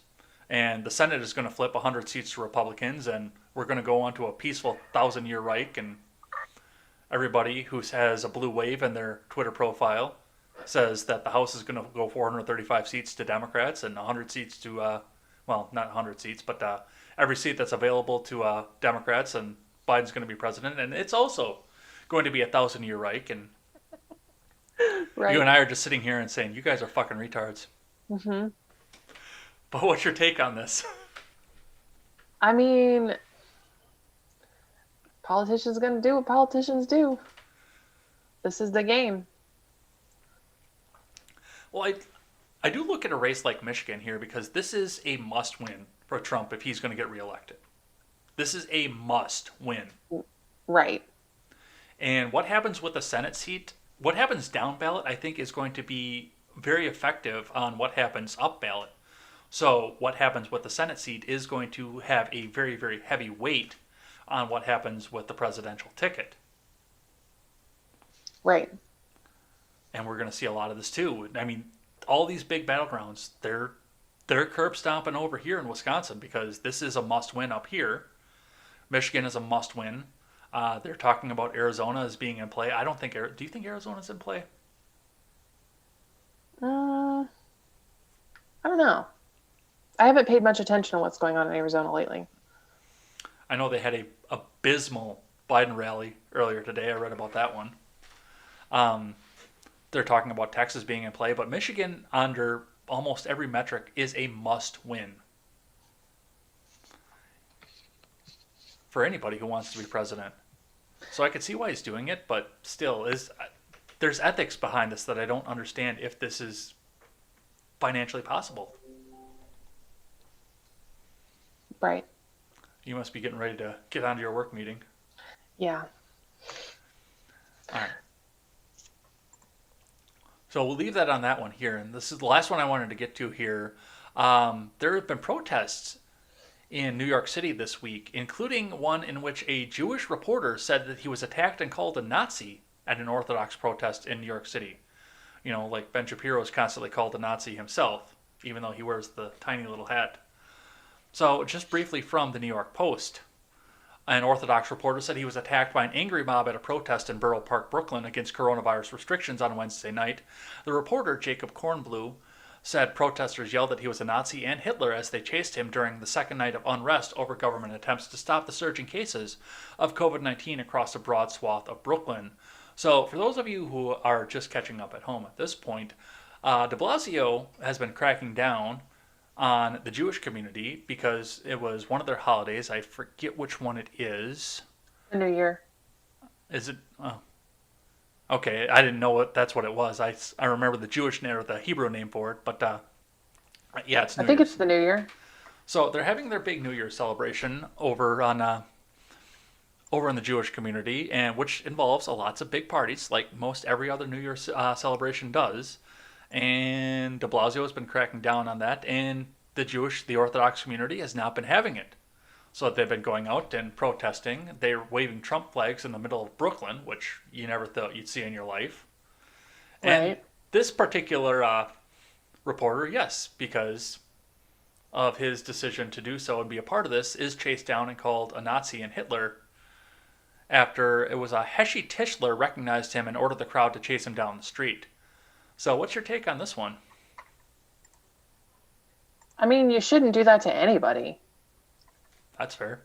and the Senate is going to flip 100 seats to Republicans, and we're going to go on to a peaceful 1,000-year Reich. And everybody who has a blue wave in their Twitter profile says that the House is going to go 435 seats to Democrats and 100 seats to, well, not 100 seats, but every seat that's available to Democrats, and Biden's going to be president. And it's also going to be a 1,000-year Reich. And Right. you and I are just sitting here and saying, you guys are fucking retards. Mm-hmm. But what's your take on this? I mean, politicians are going to do what politicians do. This is the game. Well, I do look at a race like Michigan here because this is a must-win for Trump if he's going to get reelected. This is a must-win. Right. And what happens with the Senate seat, what happens down ballot, I think is going to be very effective on what happens up ballot. So what happens with the Senate seat is going to have a very, very heavy weight on what happens with the presidential ticket. Right. And we're going to see a lot of this too. I mean, all these big battlegrounds, they're curb stomping over here in Wisconsin because this is a must-win up here. Michigan is a must-win. They're talking about Arizona as being in play. I don't think. Do you think Arizona's in play? I don't know. I haven't paid much attention to what's going on in Arizona lately. I know they had a abysmal Biden rally earlier today. I read about that one. They're talking about Texas being in play, but Michigan, under almost every metric, is a must-win for anybody who wants to be president. So I could see why he's doing it, but still, there's ethics behind this that I don't understand if this is financially possible. Right. You must be getting ready to get onto your work meeting. Yeah. All right. So we'll leave that on that one here. And this is the last one I wanted to get to here. There have been protests in New York City this week, including one in which a Jewish reporter said that he was attacked and called a Nazi at an Orthodox protest in New York City. You know, like Ben Shapiro is constantly called a Nazi himself, even though he wears the tiny little hat. So just briefly from the New York Post, an Orthodox reporter said he was attacked by an angry mob at a protest in Borough Park, Brooklyn, against coronavirus restrictions on Wednesday night. The reporter, Jacob Kornblue, said protesters yelled that he was a Nazi and Hitler as they chased him during the second night of unrest over government attempts to stop the surging cases of COVID-19 across a broad swath of Brooklyn. So for those of you who are just catching up at home at this point, de Blasio has been cracking down on the Jewish community because it was one of their holidays. I forget which one it is. The New Year. Is it? Oh. Okay, I didn't know that's what it was. I remember the Jewish name or the Hebrew name for it, but yeah, it's New I think Year's. it's the New Year. So they're having their big New Year celebration over on over in the Jewish community, and which involves lots of big parties, like most every other New Year's celebration does. And de Blasio has been cracking down on that, and the Orthodox community has not been having it. So they've been going out and protesting. They're waving Trump flags in the middle of Brooklyn, which you never thought you'd see in your life. And Right. this particular reporter, yes, because of his decision to do so and be a part of this, is chased down and called a Nazi and Hitler after it was a Heshy Tischler recognized him and ordered the crowd to chase him down the street. So what's your take on this one? I mean, you shouldn't do that to anybody. That's fair.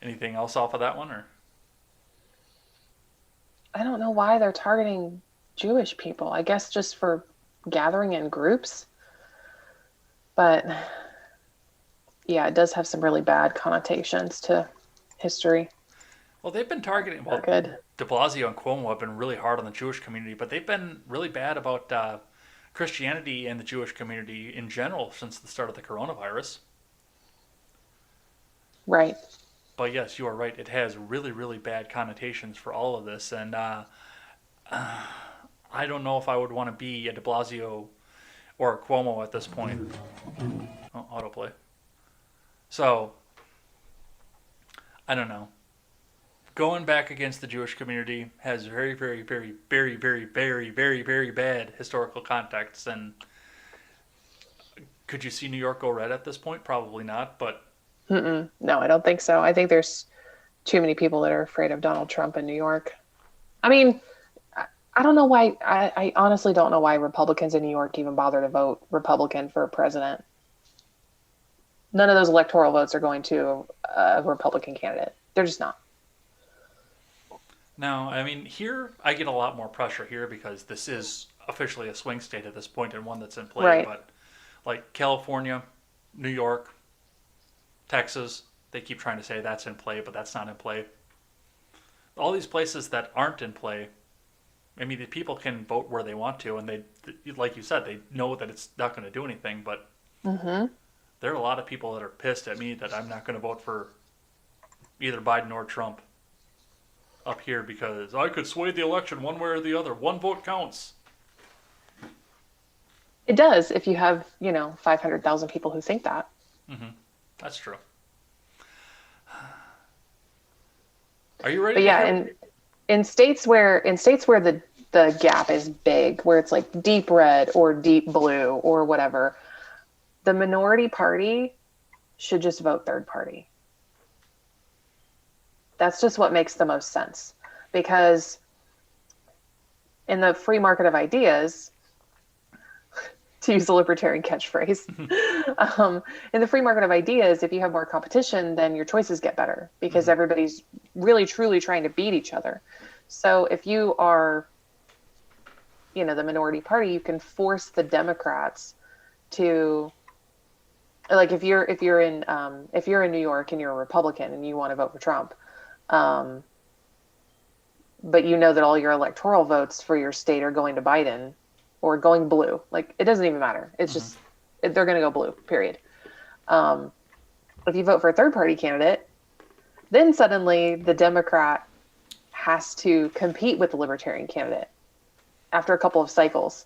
Anything else off of that one, or? I don't know why they're targeting Jewish people. I guess just for gathering in groups. But yeah, it does have some really bad connotations to history. Well, they've been targeting. Well, Not good. de Blasio and Cuomo have been really hard on the Jewish community, but they've been really bad about Christianity and the Jewish community in general since the start of the coronavirus. Right. But yes, you are right. It has really, really bad connotations for all of this, and I don't know if I would want to be a de Blasio or a Cuomo at this point. Oh, autoplay. So, I don't know. Going back against the Jewish community has very, very, very, very, very, very, very, very bad historical context. And could you see New York go red at this point? Probably not. But No, I don't think so. I think there's too many people that are afraid of Donald Trump in New York. I mean, I don't know why. I honestly don't know why Republicans in New York even bother to vote Republican for president. None of those electoral votes are going to a Republican candidate. They're just not. no, I mean, here I get a lot more pressure here because this is officially a swing state at this point and one that's in play. Right. But like California, New York, Texas, they keep trying to say that's in play, but that's not in play. All these places that aren't in play, I mean, the people can vote where they want to, and they, like you said, they know that it's not going to do anything. But there are a lot of people that are pissed at me that I'm not going to vote for either Biden or Trump up here because I could sway the election one way or the other. One vote counts. It does if you have, 500,000 people who think that. That's true. Are you ready? But yeah, in states where the gap is big, where it's like deep red or deep blue or whatever, the minority party should just vote third party. That's just what makes the most sense. Because in the free market of ideas, to use a libertarian catchphrase, in the free market of ideas, if you have more competition, then your choices get better because everybody's really, truly trying to beat each other. So if you are, the minority party, you can force the Democrats to, like, if you're in New York and you're a Republican and you want to vote for Trump, but you know that all your electoral votes for your state are going to Biden or going blue. Like, it doesn't even matter. It's just, they're going to go blue, period. If you vote for a third party candidate, then suddenly the Democrat has to compete with the libertarian candidate after a couple of cycles.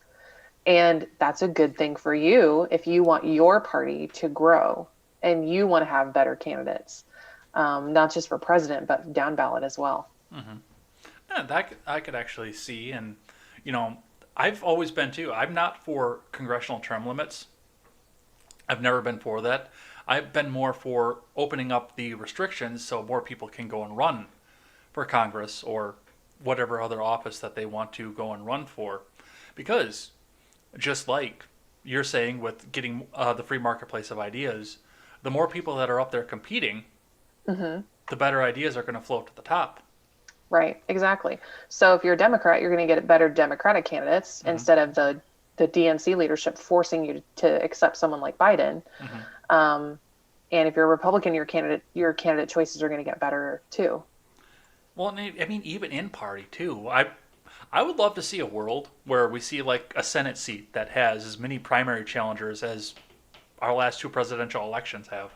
And that's a good thing for you if you want your party to grow and you want to have better candidates, not just for president, but down ballot as well. Yeah, that I could actually see. And, I've always been too. I'm not for congressional term limits. I've never been for that. I've been more for opening up the restrictions so more people can go and run for Congress or whatever other office that they want to go and run for. Because just like you're saying with getting the free marketplace of ideas, the more people that are up there competing, the better ideas are going to float to the top. Right, exactly. So if you're a Democrat, you're going to get better Democratic candidates instead of the DNC leadership forcing you to accept someone like Biden. And if you're a Republican, your candidate choices are going to get better too. Well, I mean, even in party too. I would love to see a world where we see like a Senate seat that has as many primary challengers as our last two presidential elections have.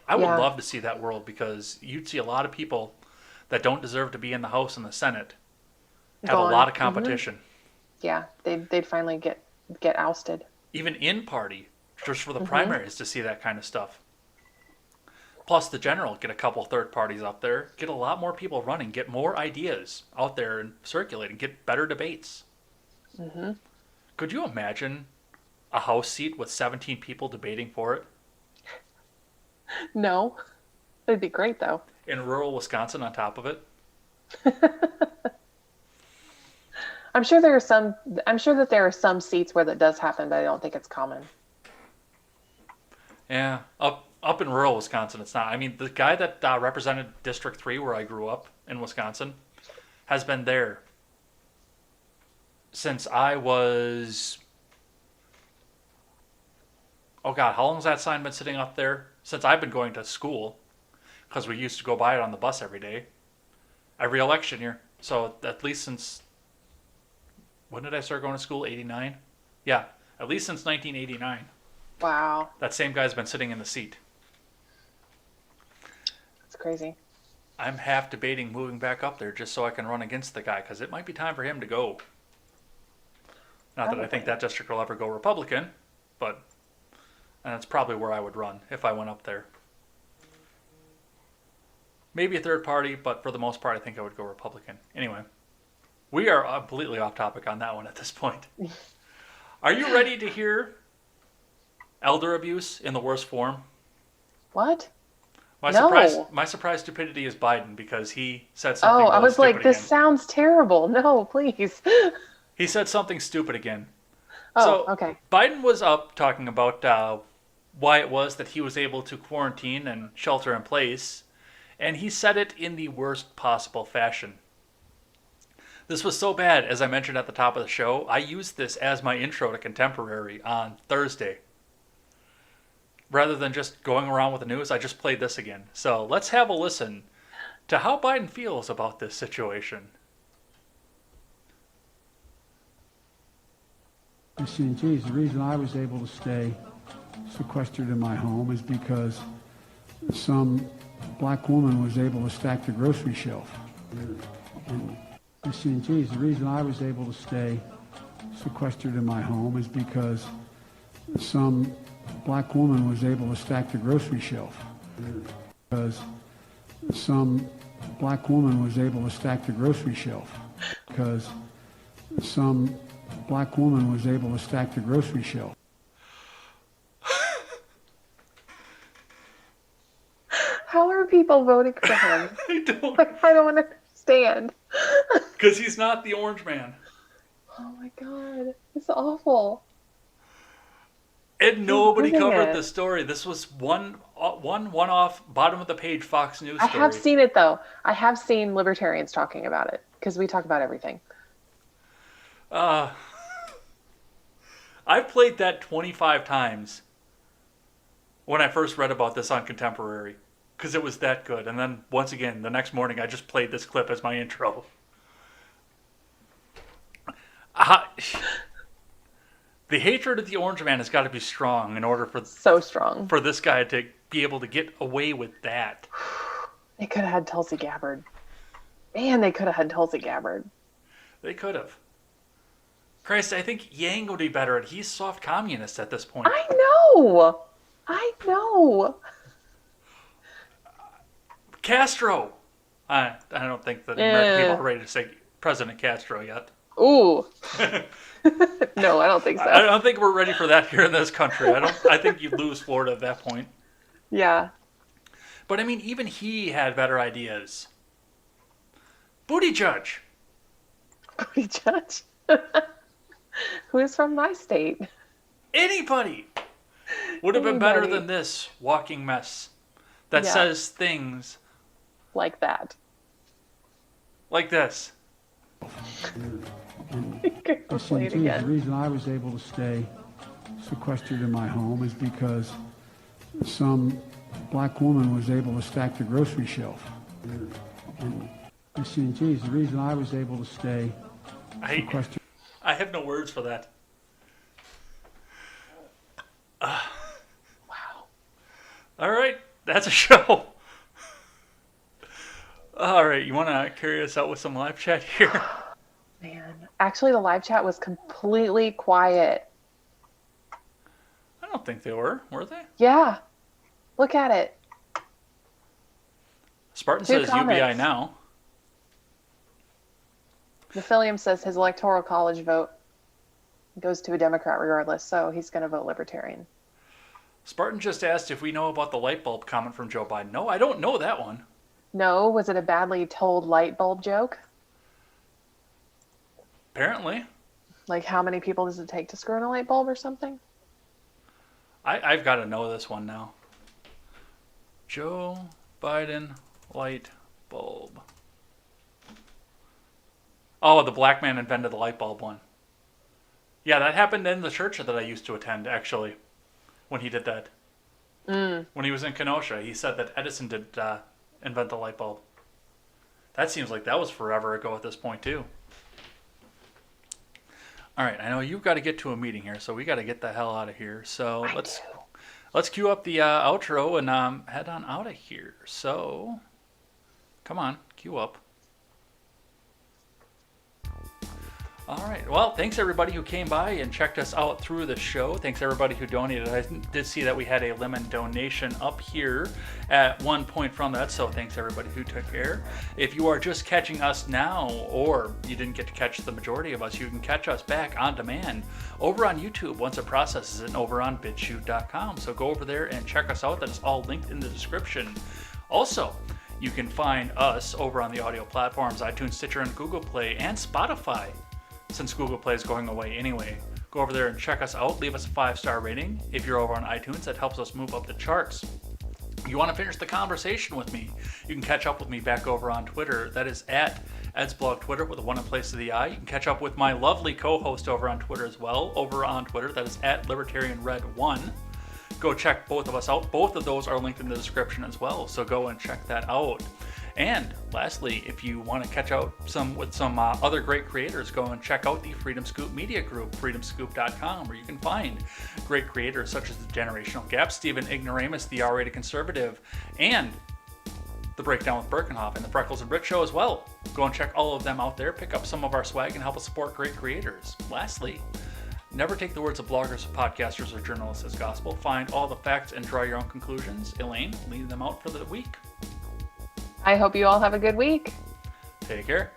I would Yeah. love to see that world, because you'd see a lot of people that don't deserve to be in the House and the Senate have Gone. a lot of competition. Yeah, they'd finally get ousted. Even in party, just for the primaries to see that kind of stuff. Plus the general, get a couple third parties up there, get a lot more people running, get more ideas out there and circulating, get better debates. Could you imagine a House seat with 17 people debating for it No, it'd be great though. in rural Wisconsin on top of it? I'm sure there are some. I'm sure that there are some seats where that does happen, but I don't think it's common. Yeah, up in rural Wisconsin, it's not. I mean, the guy that represented District 3, where I grew up in Wisconsin, has been there since I was... Oh, God, how long has that sign been sitting up there? Since I've been going to school, because we used to go by it on the bus every day, every election year. So at least since... When did I start going to school? 89? Yeah, at least since 1989. Wow, That same guy's been sitting in the seat. that's crazy. I'm half debating moving back up there just so I can run against the guy, because it might be time for him to go. Not that I think that district will ever go Republican, but and that's probably where I would run if I went up there. Maybe a third party, but for the most part, I think I would go Republican. Anyway, we are completely off topic on that one at this point. Are you ready to hear elder abuse in the worst form? What? My No. surprise stupidity is Biden, because he said something Oh, I really was like, stupid this again. sounds terrible. No, please. He said something stupid again. Oh, So, okay. Biden was up talking about why it was that he was able to quarantine and shelter in place, and he said it in the worst possible fashion. This was so bad, as I mentioned at the top of the show, I used this as my intro to Contemporary on Thursday. Rather than just going around with the news, I just played this again. So let's have a listen to how Biden feels about this situation. You see, geez, the reason I was able to stay sequestered in my home is because some black woman was able to stack the grocery shelf. And you see, geez, the reason I was able to stay sequestered in my home is because some black woman was able to stack the grocery shelf. Because some black woman was able to stack the grocery shelf. Because some black woman was able to stack the grocery shelf. How are people voting for him? I don't, Like, I don't understand. because he's not the orange man. Oh my god, it's awful. And nobody doing covered it? the story. This was one-off, bottom of the page Fox News I story. have seen it though. I have seen libertarians talking about it because we talk about everything. I've played that 25 times when I first read about this on Contemporary, because it was that good. And then once again, the next morning, I just played this clip as my intro. The hatred of the orange man has got to be strong in order So strong. for this guy to be able to get away with that. They could have had Tulsi Gabbard. Man, they could have had Tulsi Gabbard. They could have. Christ, I think Yang would be better at. He's soft communist at this point. I know. I know. Castro. I don't think that American people are ready to say President Castro yet. Ooh. No, I don't think so. I don't think we're ready for that here in this country. I think you'd lose Florida at that point. Yeah. But I mean, even he had better ideas. Booty Judge. Booty Judge. Who is from my state? Anybody would have been better Anybody. than this walking mess that Yeah. says things Like that. like this. Go You play see, it geez, the again. reason I was able to stay sequestered in my home is because some black woman was able to stack the grocery shelf. And you see, geez, the reason I was able to stay sequestered. I have no words for that. Wow. All right. That's a show. All right, you want to carry us out with some live chat here? Man, actually, the live chat was completely quiet. I don't think they were they? Yeah, look at it. Spartan 2 says UBI comments. now. Nephilium says his electoral college vote goes to a Democrat regardless, so he's going to vote Libertarian. Spartan just asked if we know about the light bulb comment from Joe Biden. No, I don't know that one. No, was it a badly told light bulb joke? Apparently. Like, how many people does it take to screw in a light bulb or something? I've got to know this one now. Joe Biden light bulb. Oh, the black man invented the light bulb one. Yeah, that happened in the church that I used to attend, actually, when he did that. When he was in Kenosha, he said that Edison did invent the light bulb. That seems like that was forever ago at this point, too. All right, I know you've got to get to a meeting here, so we got to get the hell out of here. So let's cue up the outro and head on out of here. So, come on, cue up. All right. Well, thanks everybody who came by and checked us out through the show. Thanks everybody who donated. I did see that we had a lemon donation up here at one point from that, so thanks everybody who took care. If you are just catching us now, or you didn't get to catch the majority of us, you can catch us back on demand over on YouTube once it processes it, and over on BitChute.com. So go over there and check us out. That is all linked in the description. Also, you can find us over on the audio platforms, iTunes, Stitcher, and Google Play, and Spotify. Since Google Play is going away anyway. Go over there and check us out. Leave us a 5-star rating. If you're over on iTunes, that helps us move up the charts. If you want to finish the conversation with me, you can catch up with me back over on Twitter. That is at EdsBlog Twitter with a 1 in place of the I. You can catch up with my lovely co-host over on Twitter as well. Over on Twitter, that is at LibertarianRed1. Go check both of us out. Both of those are linked in the description as well, so go and check that out. And lastly, if you want to catch out with some other great creators, go and check out the Freedom Scoop Media Group, freedomscoop.com, where you can find great creators such as the Generational Gap, Stephen Ignoramus, the R-Rated Conservative, and the Breakdown with Birkenhoff, and the Freckles and Brit Show as well. Go and check all of them out there, pick up some of our swag, and help us support great creators. Lastly, never take the words of bloggers, podcasters, or journalists as gospel. Find all the facts and draw your own conclusions. Elaine, lead them out for the week. I hope you all have a good week. Take care.